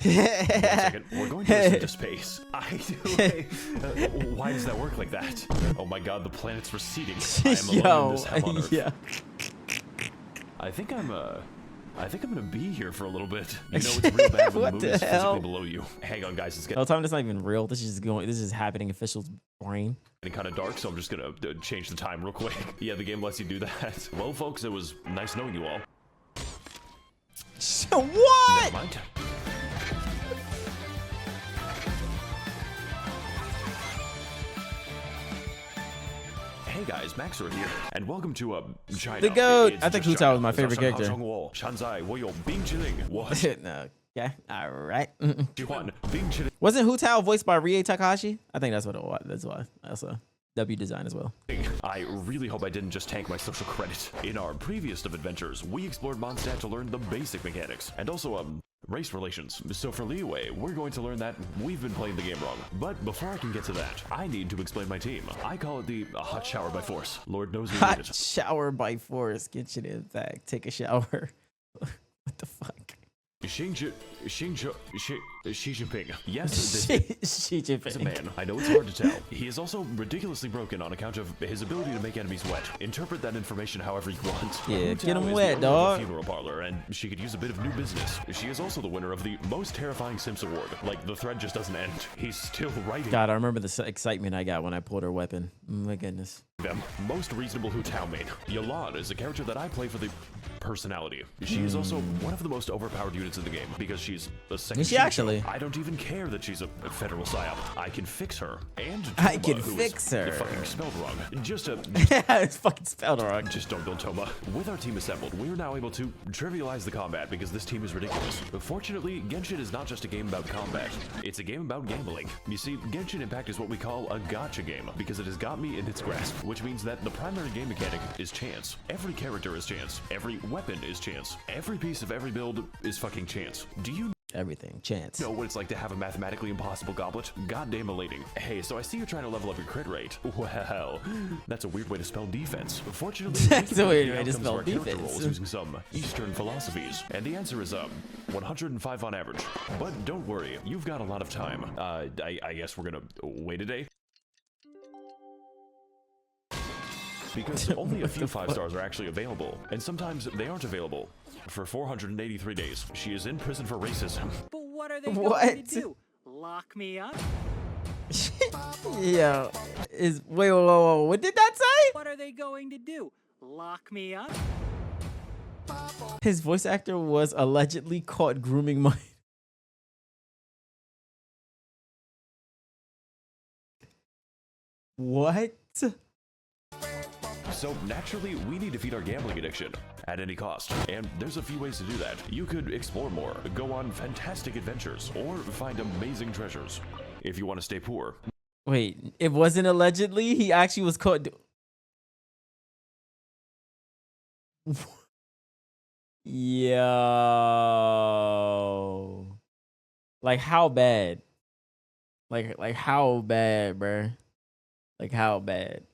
Wait a second. We're going to ascend to space. Why does that work like that? Oh my god, the planet's receding. I am alone in this hell on Earth.
Yeah.
I think I'm gonna be here for a little bit. You know, it's real bad when
What
the moon
the
is physically
hell?
below you. Hang on, guys, it's
The whole time that's not even real. This is happening in official's brain.
getting kind of dark, so I'm just gonna change the time real quick. Yeah, the game lets you do that. Well, folks, it was nice knowing you all.
So what?
Never mind. Hey guys, Max0r here, and welcome to China.
The goat.
It's
I think
just
Hu Tao
China.
was my favorite character.
What?
No. Yeah. All right. Wasn't Hu Tao voiced by Rie Takahashi? I think that's what it was. That's why. That's a W design as well.
I really hope I didn't just tank my social credit. In our previous of adventures, we explored Mondstadt to learn the basic mechanics, and also, race relations. So for leeway, we're going to learn that we've been playing the game wrong. But before I can get to that, I need to explain my team. I call it the hot shower by force. Lord knows we need
Hot
it.
shower by force. Get you in fact. Take a shower. What the fuck?
Xingzhe, Xi Jinping. Yes, this
Xi
is a
Jinping.
man. I know it's hard to tell. He is also ridiculously broken on account of his ability to make enemies wet. Interpret that information however you want.
Yeah,
Hu
get
Tao
'em
is
wet,
the owner of a
dog.
funeral parlor, and she could use a bit of new business. She is also the winner of the most terrifying Sims award. Like, the thread just doesn't end. He's still writing
God, I remember the excitement I got when I pulled her weapon. Oh my goodness.
them. Most reasonable Hu Tao main. Yolande is a character that I play for the personality. She is also one of the most overpowered units in the game because she's a second.
Is she actually?
I don't even care that she's a federal psyop. I can fix her. And
I
Toma,
can
who is
fix her.
Fucking spelled wrong. Just
It's fucking spelled wrong.
Just don't build Toma. With our team assembled, we are now able to trivialize the combat because this team is ridiculous. Fortunately, Genshin is not just a game about combat. It's a game about gambling. You see, Genshin Impact is what we call a gacha game because it has got me in its grasp, which means that the primary game mechanic is chance. Every character is chance. Every weapon is chance. Every piece of every build is fucking chance. Do you
Everything. Chance.
know what it's like to have a mathematically impossible goblet? Goddamn elating. Hey, so I see you're trying to level up your crit rate. Well, that's a weird way to spell defense. Fortunately,
That's
we can
a weird
the
way to
outcomes
spell
of our character
defense.
roles using some Eastern philosophies. And the answer is 105 on average. But don't worry, you've got a lot of time. I guess we're gonna wait a day. Because only a few 5 stars are actually available, and sometimes they aren't available. For 483 days, she is in prison for racism.
But what are they
What?
going to do? Lock me up?
Yeah. Wait, whoa. What did that say?
What are they going to do? Lock me up?
His voice actor was allegedly caught grooming my. What?
So naturally, we need to feed our gambling addiction at any cost. And there's a few ways to do that. You could explore more, go on fantastic adventures, or find amazing treasures. If you want to stay poor.
Wait, it wasn't allegedly. He actually was caught. Yo. Like how bad? Like how bad, bruh? Like how bad?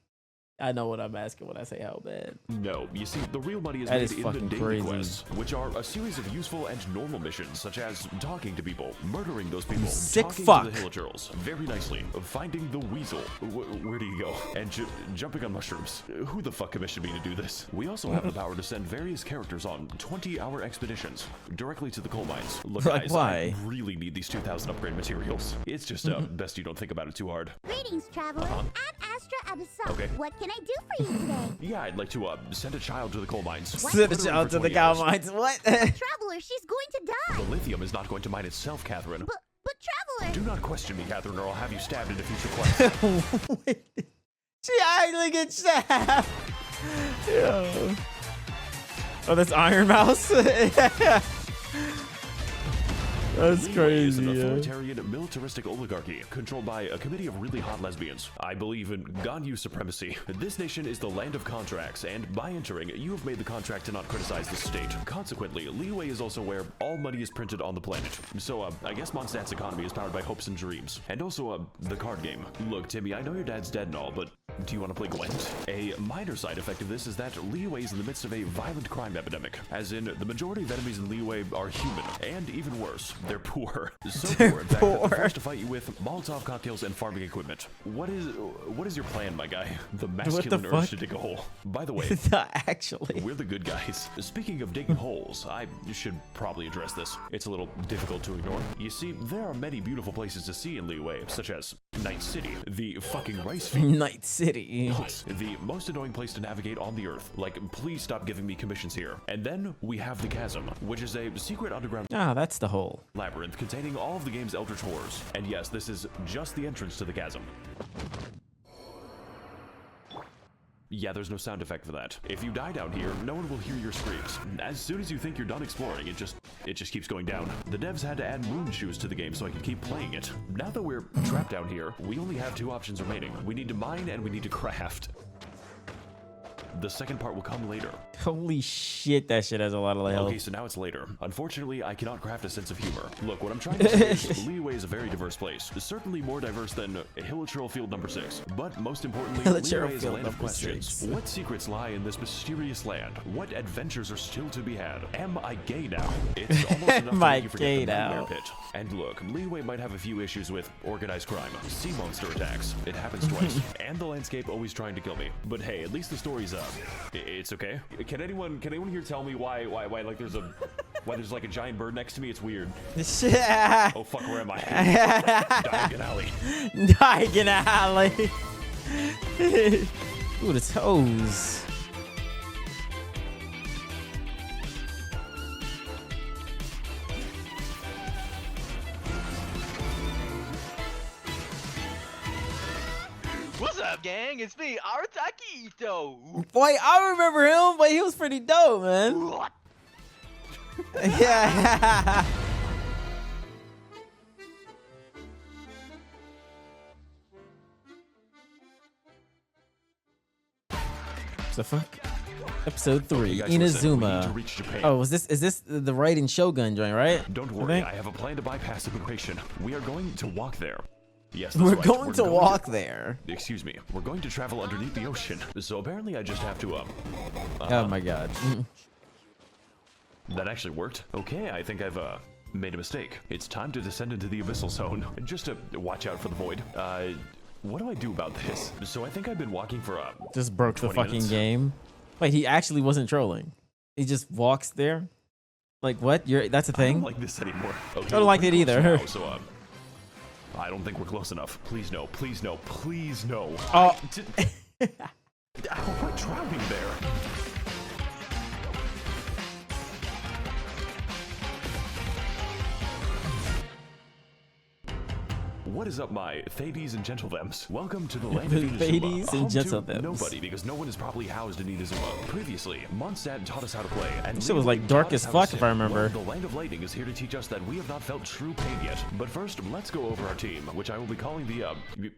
I know what I'm asking when I say how bad.
No, you see, the real money is
That
made
is
in the
fucking
daily
crazy.
quests, which are a series of useful and normal missions, such as talking to people, murdering those people,
sick
talking
fuck.
to the Hillagers, very nicely, finding the weasel, where do you go, and jumping on mushrooms. Who the fuck commissioned me to do this? We also have the power to send various characters on 20-hour expeditions directly to the coal mines. Look,
Like,
guys,
why?
I really need these 2,000 upgrade materials. It's just best you don't think about it too hard.
Greetings, traveler. At Astra Abyssal.
Okay.
What can I do for you today?
Yeah, I'd like to send a child to the coal mines.
Send a
Literally
child
for
to the
20
cow
hours.
mines. What?
Traveler, she's going to die.
The lithium is not going to mine itself, Catherine.
But traveler.
Do not question me, Catherine, or I'll have you stabbed in a future quest.
Wait. She actually gets stabbed. Yo. Oh, that's Iron Mouse. That's
Leeway is an
crazy. Yeah.
authoritarian, militaristic oligarchy controlled by a committee of really hot lesbians. I believe in Ganyu supremacy. This nation is the land of contracts, and by entering, you have made the contract to not criticize the state. Consequently, Leeway is also where all money is printed on the planet. So, I guess Mondstadt's economy is powered by hopes and dreams. And also, the card game. Look, Timmy, I know your dad's dead and all, but do you want to play Gwent? A minor side effect of this is that Leeway is in the midst of a violent crime epidemic. As in, the majority of enemies in Leeway are human, and even worse, they're poor. So
They're
poor, in fact, that
poor.
they're forced to fight you with Molotov cocktails and farming equipment. What is your plan, my guy? The masculine urge
fuck?
to dig a hole. By the way,
Actually.
we're the good guys. Speaking of digging holes, I should probably address this. It's a little difficult to ignore. You see, there are many beautiful places to see in Leeway, such as Night City, the fucking rice field.
Night City.
The most annoying place to navigate on the earth. Like, please stop giving me commissions here. And then we have the Chasm, which is a secret underground
Ah, that's the hole.
labyrinth containing all of the game's eldritch horrors. And yes, this is just the entrance to the Chasm. Yeah, there's no sound effect for that. If you die down here, no one will hear your screams. As soon as you think you're done exploring, it just keeps going down. The devs had to add moon shoes to the game so I could keep playing it. Now that we're trapped down here, we only have 2 options remaining. We need to mine and we need to craft. The second part will come later.
Holy shit, that shit has a lot of health.
Okay, so now it's later. Unfortunately, I cannot craft a sense of humor. Look, what I'm trying to say is Leeway is a very diverse place. Certainly more diverse than Hilichurl Field number 6. But most importantly,
Hilichurl
Leeway is a
Field
land of
number
questions.
6.
What secrets lie in this mysterious land? What adventures are still to be had? Am I gay now? It's almost enough to
Am I
make you forget
gay
the nightmare
now?
pit. And look, Leeway might have a few issues with organized crime, sea monster attacks. It happens twice. And the landscape always trying to kill me. But hey, at least the story's up. It's okay. Can anyone here tell me why like there's like a giant bird next to me? It's weird. Oh fuck, where am I? Diagon Alley.
Diagon Alley. Ooh, the toes.
What's up, gang? It's me, Artakito.
Boy, I remember him, but he was pretty dope, man.
What?
Yeah. The fuck? Episode 3,
Guys, listen, we need to
Inazuma.
reach Japan.
Oh, is this the Raiden Shogun joint, right?
Don't
I
worry,
think?
I have a plan to bypass immigration. We are going to walk there. Yes, that's
We're
right.
going to walk there.
Excuse me. We're going to travel underneath the ocean. So apparently I just have to,
Oh my god.
that actually worked. Okay, I think I've, made a mistake. It's time to descend into the abyssal zone. Just to watch out for the void. What do I do about this? So I think I've been walking for,
Just broke the
20
fucking
minutes.
game. Wait, he actually wasn't trolling. He just walks there? Like what? That's a
I don't
thing?
like this anymore. Okay,
I don't like
we're
it
close
either.
now, so, I don't think we're close enough. Please no, please no, please no.
Oh.
We're drowning there. What is up, my Thades and Gentlethems? Welcome to the land of Inazuma.
Thades and
home to
Gentlethems.
Nobody, because no one is properly housed in Inazuma. Previously, Mondstadt taught us how to play, and
This shit was, like,
Leeway
dark
taught us
as
how to
fuck,
sing.
if I remember.
Well, the land of lightning is here to teach us that we have not felt true pain yet. But first, let's go over our team, which I will be calling the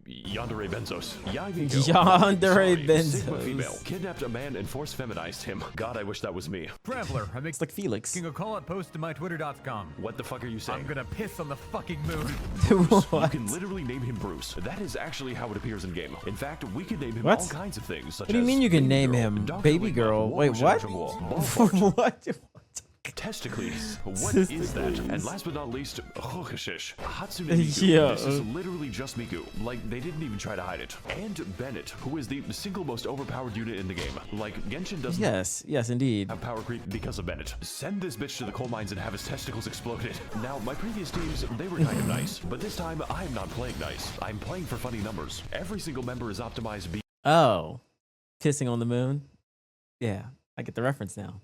Yandere Benzos. Yandere
Yandere
Sigma
Benzos.
female kidnapped a man and force feminized him. God, I wish that was me.
Traveler, I'm
It's like Felix.
making a call-out post to my twitter.com.
What the fuck are you saying?
I'm gonna piss on the fucking moon.
You
What?
can literally name him Bruce. That is actually how it appears in game. In fact, we could name him
What?
all kinds of things. Such
What do you
as
mean you can
Baby
name
Girl,
him
Dr.
Baby
Ligma,
Girl?
War
Wait,
Machine
what?
Jungle, Ballport,
What?
Testicles. What is that?
Testicles.
And last but not least, Hokushish. Hatsune
Yeah.
Miku. This is literally just Miku. Like, they didn't even try to hide it. And Bennett, who is the single most overpowered unit in the game. Like, Genshin doesn't
Yes, yes, indeed.
have power creep because of Bennett. Send this bitch to the coal mines and have his testicles exploded. Now, my previous teams, they were kind of nice. But this time, I'm not playing nice. I'm playing for funny numbers. Every single member is optimized
Oh, pissing on the moon? Yeah, I get the reference now.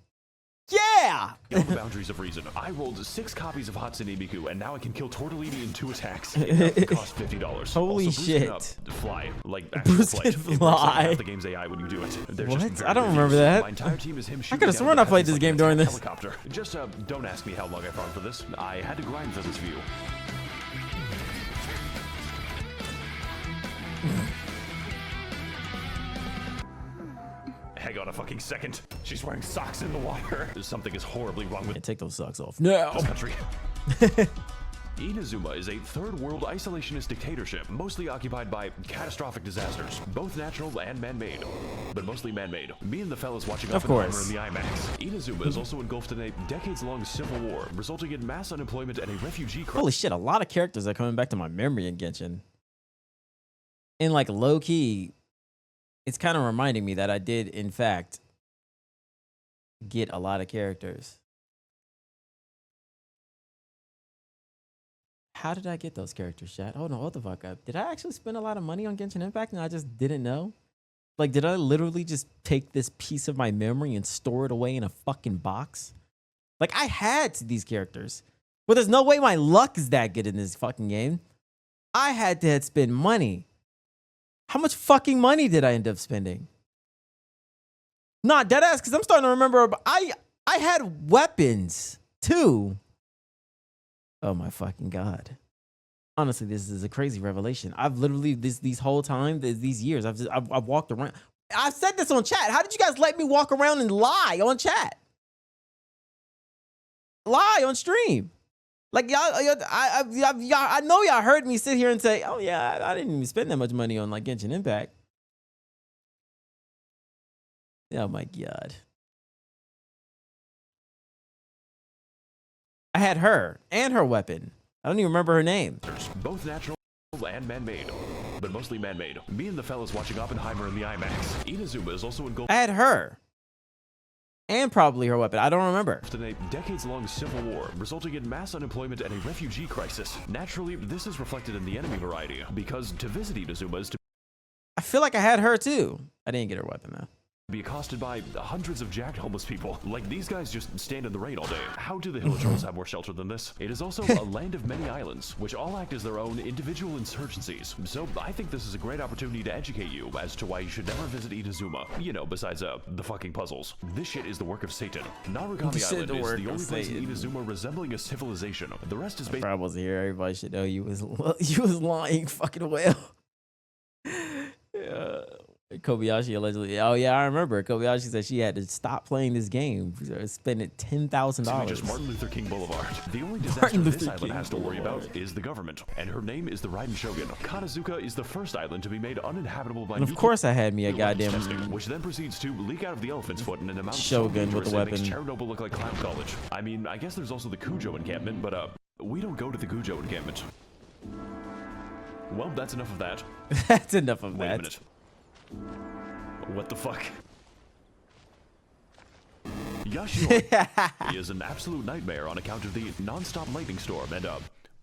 Yeah!
beyond the boundaries of reason. I rolled 6 copies of Hatsune Miku, and now I can kill Tortellini in 2 attacks. It cost $50.
Holy
also, Bruce
shit.
Can, fly. Like, actual
Bruce
flight.
can
It works
fly.
like half the game's AI when you do it. They're just
What?
very
I don't
good
remember
views.
that.
My entire team is him shooting
could've
down
sworn
the
I played
peasants
this
like
game
an
during
attack
this.
helicopter. Just, don't ask me how long I farmed for this. I had to grind for this view. Hang on a fucking second. She's wearing socks in the water. Something is horribly wrong with
Yeah, take those socks off. No!
this country. Inazuma is a third world isolationist dictatorship, mostly occupied by catastrophic disasters, both natural and man-made, but mostly man-made. Me and the fellas watching
Of
Oppenheimer
course.
in the IMAX. Inazuma is also engulfed in a decades-long civil war, resulting in mass unemployment and a refugee crisis.
Holy shit, a lot of characters are coming back to my memory in Genshin. And like low-key, it's kind of reminding me that I did, in fact, get a lot of characters. How did I get those characters, chat? Hold on, what the fuck up? Did I actually spend a lot of money on Genshin Impact and I just didn't know? Like, did I literally just take this piece of my memory and store it away in a fucking box? Like, I had these characters, but there's no way my luck is that good in this fucking game. I had to spend money. How much fucking money did I end up spending? Not deadass, because I'm starting to remember. I had weapons too. Oh my fucking god! Honestly, this is a crazy revelation. I've literally these whole time, these years, I've walked around. I said this on chat. How did you guys let me walk around and lie on chat? Lie on stream. Like I know y'all heard me sit here and say, oh yeah, I didn't even spend that much money on like Genshin Impact. Oh my God. I had her and her weapon. I don't even remember her name.
Both natural and man-made, but mostly man-made. Me and the fellas watching Oppenheimer in the IMAX. Inazuma is also engulfed
I had her. And probably her weapon. I don't remember.
in a decades-long civil war, resulting in mass unemployment and a refugee crisis. Naturally, this is reflected in the enemy variety, because to visit Inazuma is to
I feel like I had her too. I didn't get her weapon though.
be accosted by hundreds of jacked homeless people. Like, these guys just stand in the rain all day. How do the Hilichurls have more shelter than this? It is also a land of many islands, which all act as their own individual insurgencies. So I think this is a great opportunity to educate you as to why you should never visit Inazuma. You know, besides the fucking puzzles. This shit is the work of Satan. Narukami
This shit
Island
the
is
work
the
of
only place in
Satan.
Inazuma resembling a civilization. The rest is
If I wasn't here, everybody should know you was lying fucking well. Kobayashi allegedly. Oh yeah, I remember. Kobayashi said she had to stop playing this game, spending $10,000.
basically just Martin Luther King Boulevard. The only disaster
Martin
this
Luther
island
King
has to worry
Boulevard.
about is the government, and her name is the Raiden Shogun. Kanazuka is the first island to be made uninhabitable by
And of
nuclear
course, I had me a
weapons
goddamn
testing, which then proceeds to leak out of the elephant's foot in an amount
Shogun
so
with a
dangerous it
weapon.
makes Chernobyl look like clown college. I mean, I guess there's also the Kujo encampment, but we don't go to the Kujo encampment. Well, that's enough of that.
That's enough of
Wait a
that.
minute. What the fuck? Yashiori is an absolute nightmare on account of the non-stop lightning storm and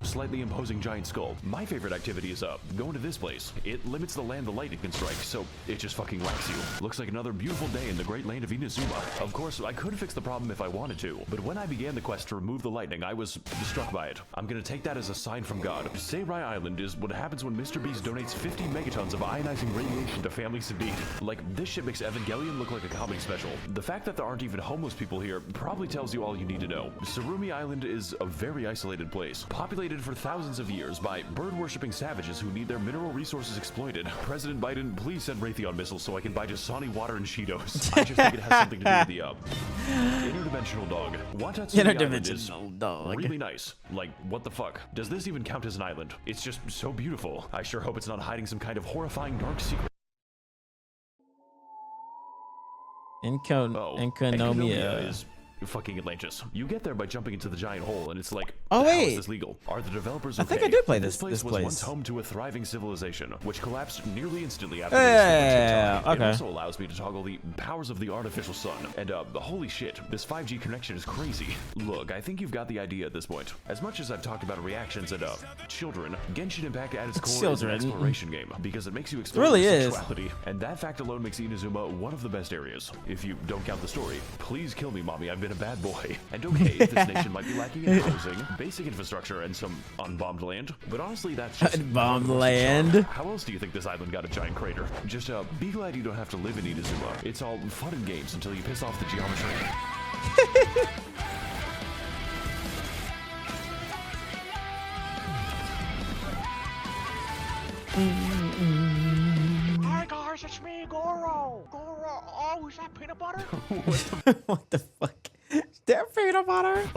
slightly imposing giant skull. My favorite activity is going to this place. It limits the land the lightning can strike, so it just fucking whacks you. Looks like another beautiful day in the great land of Inazuma. Of course, I could fix the problem if I wanted to, but when I began the quest to remove the lightning, I was struck by it. I'm gonna take that as a sign from God. Seirai Island is what happens when Mr. Beast donates 50 megatons of ionizing radiation to families in need. Like, this shit makes Evangelion look like a comedy special. The fact that there aren't even homeless people here probably tells you all you need to know. Surumi Island is a very isolated place, populated for thousands of years by bird-worshipping savages who need their mineral resources exploited. President Biden, please send Raytheon missiles so I can buy Dasani water and Cheetos. I just think it has something to do with the interdimensional dog. Watatsumi Island is
Interdimensional dog.
really nice. Like, what the fuck? Does this even count as an island? It's just so beautiful. I sure hope it's not hiding some kind of horrifying dark secret.
Enkonomia.
Is fucking Atlantis. You get there by jumping into the giant hole, and it's like,
Oh,
how
wait.
is this legal? Are the developers
I
okay?
think I did play this
place was
place.
once home to a thriving civilization, which collapsed nearly instantly after
Yeah,
It
okay.
also allows me to toggle the powers of the artificial sun. And holy shit, this 5G connection is crazy. Look, I think you've got the idea at this point. As much as I've talked about reactions and children, Genshin Impact at its core
Children.
is an exploration game because it makes you explore
really
your
is.
sexuality, and that fact alone makes Inazuma one of the best areas. If you don't count the story, please kill me, mommy. I've been a bad boy. And okay, this nation might be lacking in housing, basic infrastructure, and some unbombed land, but honestly, that's just
Unbombed
part of the
land.
charm. How else do you think this island got a giant crater? Just be glad you don't have to live in Inazuma. It's all fun and games until you piss off the geometry.
Hi guys, it's me, Goro. Goro. Oh, is that peanut butter?
What the fuck? Is that peanut butter?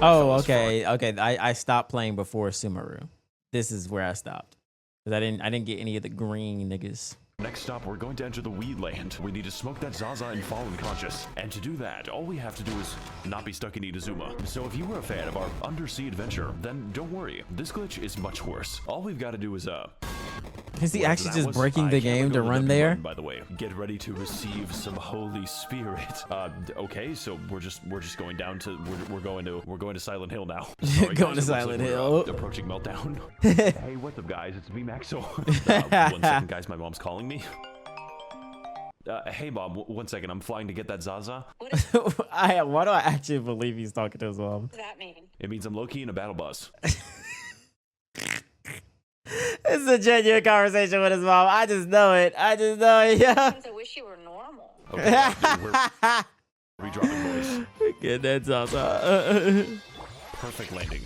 Oh, okay, okay. I stopped playing before Sumeru. This is where I stopped because I didn't get any of the green niggas.
Next stop, we're going to enter the weed land. We need to smoke that Zaza and fall unconscious. And to do that, all we have to do is not be stuck in Inazuma. So if you were a fan of our undersea adventure, then don't worry. This glitch is much worse. All we've got to do is
Is he
whatever
actually
that
just
was,
breaking the
I can't
game
let
to
go of
run
that
there?
button, by the way, get ready to receive some Holy Spirit. Okay, so we're just going down to we're going to Silent Hill now. Sorry,
Going
guys,
to
it looks
Silent
like we're,
Hill.
approaching meltdown. Hey, what's up, guys? It's me, Max0r. 1 second, guys. My mom's calling me. Hey, Mom. 1 second. I'm flying to get that Zaza.
Why do I actually believe he's talking to his mom?
What does that mean?
It means I'm low-key in a battle bus.
This is a genuine conversation with his mom. I just know it. I just know it. Yeah.
I wish you were normal.
Okay, Redropping boys.
Get that salsa.
Perfect landing.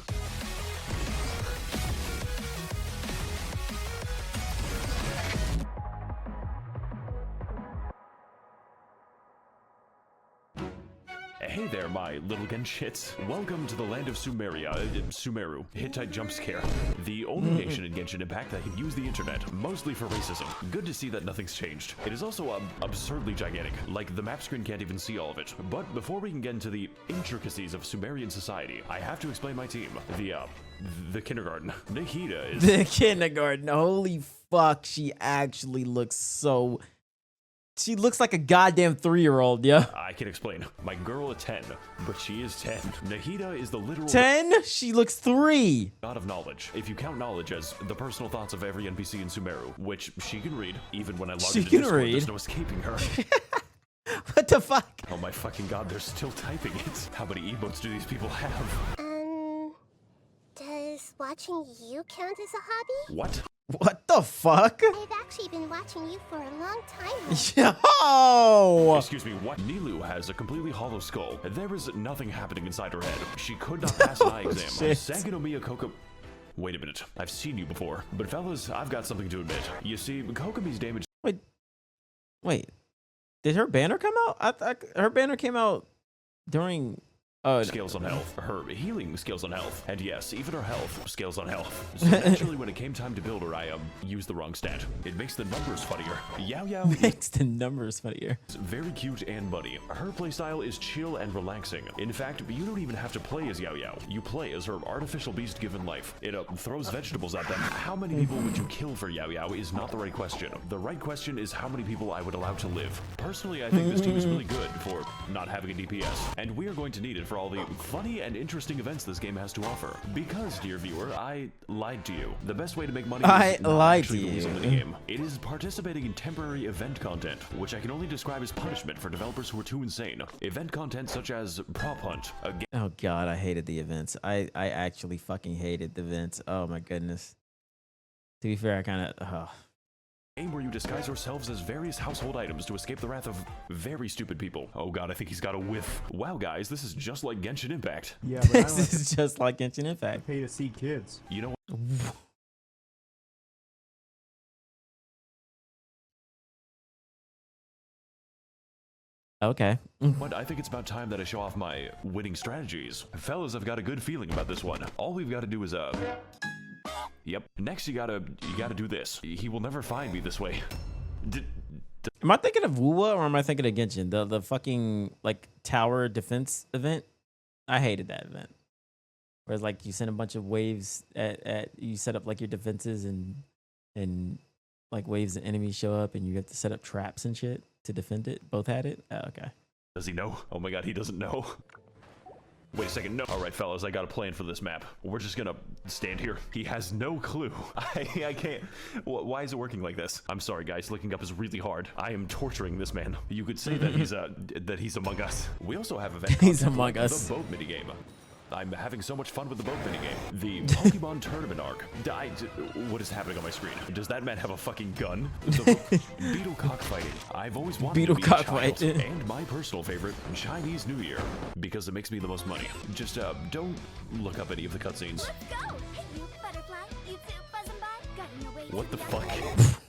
Hey there, my little Genshits. Welcome to the land of Sumeru. Hittite jump scare. The only nation in Genshin Impact that can use the internet, mostly for racism. Good to see that nothing's changed. It is also absurdly gigantic, like the map screen can't even see all of it. But before we can get into the intricacies of Sumerian society, I have to explain my team. The kindergarten. Nahida is...
The kindergarten. Holy fuck, she actually looks so... She looks like a goddamn 3-year-old, yeah.
I can explain. My girl at 10, but she is 10. Nahida is the literal
10? She looks 3.
god of knowledge. If you count knowledge as the personal thoughts of every NPC in Sumeru, which she can read, even when I log into Discord, there's no escaping her.
What the fuck?
Oh my fucking god, they're still typing it. How many emotes do these people have?
Does watching you count as a hobby?
What?
What the fuck?
I've actually been watching you for a long time.
Yo!
Excuse me, what? Nilu has a completely hollow skull. There is nothing happening inside her head. She could not pass an eye exam.
Shit.
Sangonomiya Koka... Wait a minute. I've seen you before. But fellas, I've got something to admit. You see, Kokomi's damage...
Wait. Did her banner come out? I thought her banner came out during...
scales on health, her healing scales on health, and yes, even her health scales on health. So naturally, when it came time to build her, I used the wrong stat. It makes the numbers funnier. Yao Yao
Makes the numbers funnier.
is very cute and bunny. Her playstyle is chill and relaxing. In fact, you don't even have to play as Yao Yao. You play as her artificial beast given life. It throws vegetables at them. How many people would you kill for Yao Yao is not the right question. The right question is how many people I would allow to live. Personally, I think this team is really good for not having a DPS, and we are going to need it for all the funny and interesting events this game has to offer. Because, dear viewer, I lied to you. The best way to make money is not actually to lose a minigame. It is participating in temporary event content, which I can only describe as punishment for developers who are too insane. Event content such as Prop Hunt, a game
Oh god, I hated the events. I actually fucking hated the events. Oh my goodness. To be fair, I kind of...
where you disguise yourselves as various household items to escape the wrath of very stupid people. Oh god, I think he's got a whiff. Wow, guys, this is just like Genshin Impact.
Yeah, but I
This is just like Genshin Impact.
pay to see kids.
You know
Okay.
what? I think it's about time that I show off my winning strategies. Fellas, I've got a good feeling about this one. All we've got to do is, Yep. Next, you gotta do this. He will never find me this way.
Am I thinking of Wuwa or am I thinking of Genshin? The fucking like tower defense event? I hated that event. Whereas like you send a bunch of waves at you set up like your defenses and like waves of enemies show up and you have to set up traps and shit to defend it. Both had it? Oh, okay.
Does he know? Oh my god, he doesn't know. Wait a second, no. All right, fellas, I got a plan for this map. We're just gonna stand here. He has no clue. I can't. Why is it working like this? I'm sorry, guys. Looking up is really hard. I am torturing this man. You could say that he's among us. We also have event.
He's among us.
The boat minigame. I'm having so much fun with the boat minigame. The Pokemon tournament arc. What is happening on my screen? Does that man have a fucking gun? Beetle cockfighting. I've always wanted
Beetle
to be a child,
cockfight.
and my personal favorite, Chinese New Year, because it makes me the most money. Just don't look up any of the cutscenes.
Let's go! Hey, you butterfly, you two buzzing by, got no way
What the
to
fuck?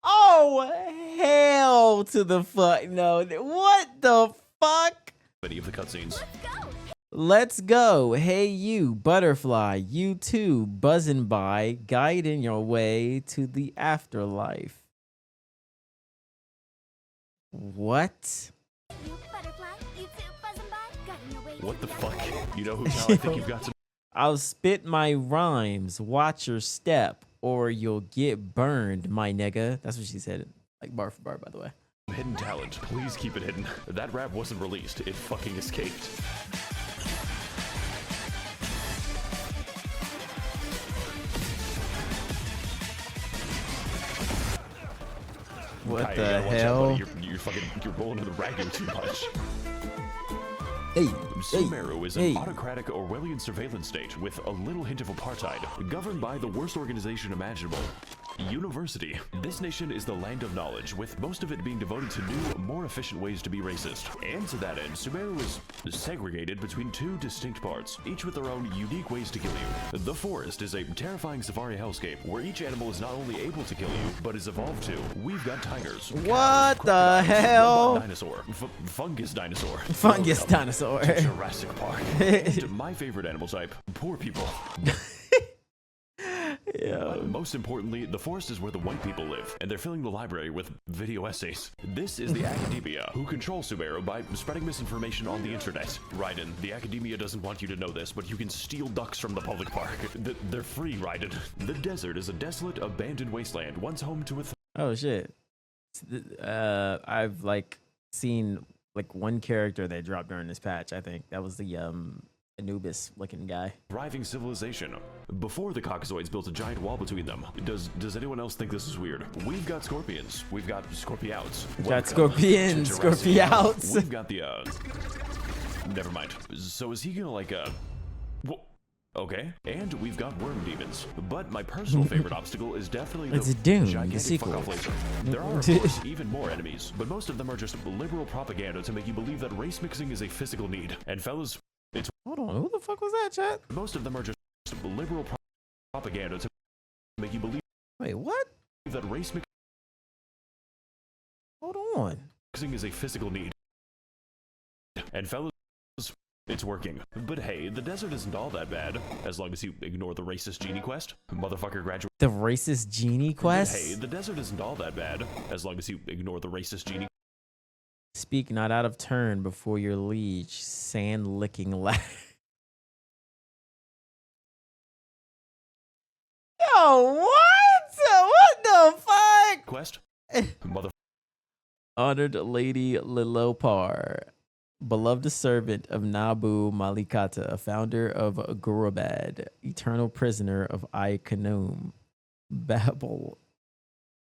Oh hell to the fuck no! What the fuck?
Any of the cutscenes.
Let's go!
Let's go. Hey you, butterfly, you too, buzzing by, guiding your way to the afterlife. What?
You butterfly, you two buzzing by, got no way
What
to
the
go.
fuck? You know who's how I think you've got to
I'll spit my rhymes, watch your step, or you'll get burned, my nigga. That's what she said, like bar for bar, by the way.
hidden talent. Please keep it hidden. That rap wasn't released. It fucking escaped.
What
Kai, you
the
gotta watch out,
hell?
buddy. You're rolling to the ragging too much.
Hey,
Sumeru is an
hey.
autocratic Orwellian surveillance state with a little hint of apartheid, governed by the worst organization imaginable. University. This nation is the land of knowledge, with most of it being devoted to new, more efficient ways to be racist. And to that end, Sumeru is segregated between two distinct parts, each with their own unique ways to kill you. The forest is a terrifying safari hellscape, where each animal is not only able to kill you, but is evolved to. We've got tigers.
What the hell?
Dinosaur. Fungus dinosaur.
Fungus dinosaur.
Jurassic Park. And my favorite animal type, poor people.
Yeah.
Most importantly, the forest is where the white people live, and they're filling the library with video essays. This is the academia, who control Sumeru by spreading misinformation on the internet. Raiden, the academia doesn't want you to know this, but you can steal ducks from the public park. They're free, Raiden. The desert is a desolate, abandoned wasteland, once home to a
Oh shit. I've like seen like one character they dropped during this patch. I think that was the Anubis looking guy.
thriving civilization. Before the Caucasoids built a giant wall between them. Does anyone else think this is weird? We've got scorpions. We've got scorpiouts.
We got scorpions, scorpiouts.
We've got the never mind. So is he gonna like okay, and we've got worm demons. But my personal favorite obstacle is definitely the
It's a Doom, the
gigantic
sequel.
fuck-off laser. There are, of course, even more enemies, but most of them are just liberal propaganda to make you believe that race mixing is a physical need. And fellas, it's
Hold on, who the fuck was that, chat?
most of them are just liberal propaganda to make you believe
Wait, what?
that race
Hold on.
mixing is a physical need. And fellas, it's working. But hey, the desert isn't all that bad, as long as you ignore the racist genie quest. Motherfucker graduate.
The racist genie quest?
Hey, the desert isn't all that bad, as long as you ignore the racist genie.
Speak not out of turn before your liege, sand licking lad. Yo, what? What the fuck?
Quest? Mother.
Honored Lady Lilopar, beloved servant of Nabu Malikata, founder of Gurubad, eternal prisoner of Ikanom, Babel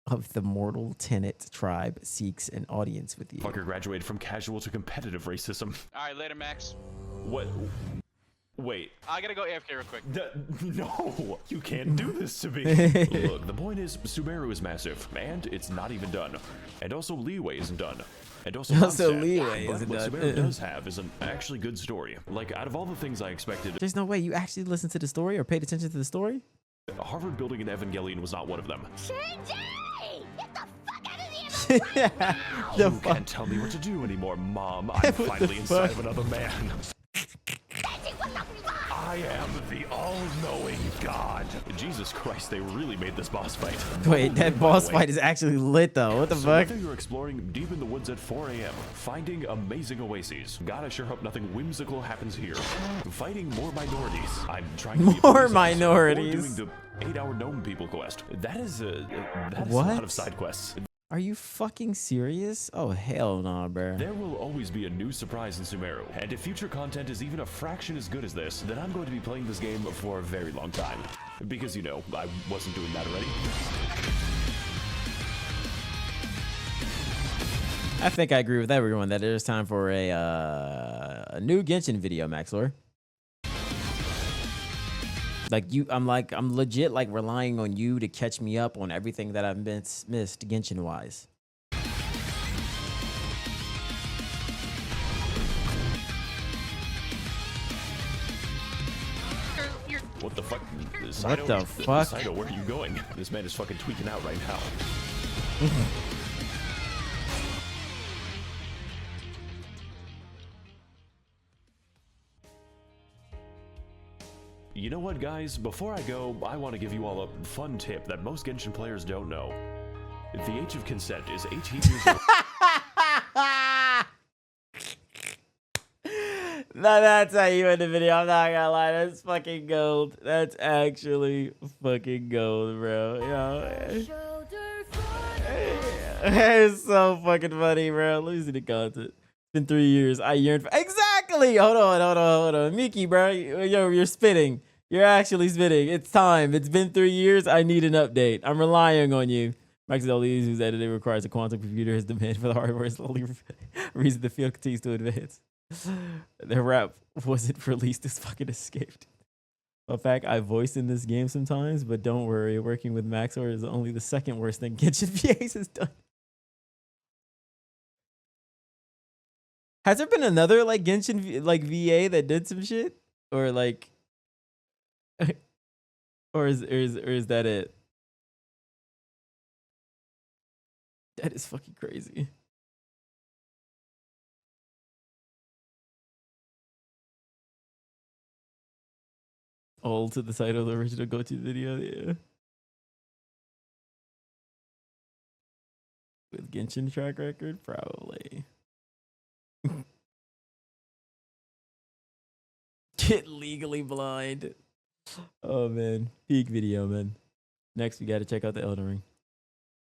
of the mortal tenet tribe seeks an audience with you.
Fucker graduated from casual to competitive racism.
Alright, later, Max.
What? Wait.
I gotta go AFK real quick.
No, you can't do this to me. Look, the point is, Sumeru is massive, and it's not even done. And also, Leeway isn't done. And also,
Also,
Mondstadt.
Leeway
But
isn't
what
done.
Sumeru does have is an actually good story. Like, out of all the things I expected,
There's no way you actually listened to the story or paid attention to the story?
Harvard building an Evangelion was not one of them.
Shinji! Get the fuck out of the
Yeah. The
You
fuck?
can't tell me what to do anymore, Mom. I'm finally inside of another man. I am the all-knowing God. Jesus Christ, they really made this boss fight.
Wait, that
By
boss
the way,
fight is actually lit though. What the
So
fuck?
whether you're exploring deep in the woods at 4 a.m., finding amazing oases, God, I sure hope nothing whimsical happens here. Fighting more minorities. I'm trying to be a
More
police officer,
minorities.
Or doing the 8-hour gnome people quest. That is a lot
What?
of side quests.
Are you fucking serious? Oh hell nah, bruh.
There will always be a new surprise in Sumeru, and if future content is even a fraction as good as this, then I'm going to be playing this game for a very long time. Because, you know, I wasn't doing that already.
I think I agree with everyone that it is time for a new Genshin video, Max0r. Like I'm legit like relying on you to catch me up on everything that I've missed Genshin wise.
What the fuck?
What the fuck?
Saito, where are you going? This man is fucking tweaking out right now. You know what, guys? Before I go, I want to give you all a fun tip that most Genshin players don't know. The age of consent is 18 years old.
No, that's how you end the video. I'm not gonna lie. That's fucking gold. That's actually fucking gold, bro. Yo. It's so fucking funny, bro. Let me see the content. It's been 3 years. I yearn for exactly. Hold on. Mickey, bro. Yo, you're spitting. You're actually spitting. It's time. It's been 3 years. I need an update. I'm relying on you. Max0r, whose editing requires a quantum computer, his demand for the hardware is the only reason the field continues to advance. The rap wasn't released. This fucking escaped. In fact, I voiced in this game sometimes, but don't worry, working with Max0r is only the second worst thing Genshin VAs has done. Has there been another like Genshin like VA that did some shit, or like, or is that it? That is fucking crazy. All to the side of the original go-to video, yeah. With Genshin track record, probably. Get legally blind. Oh man, peak video, man. Next, we got to check out the Elden Ring.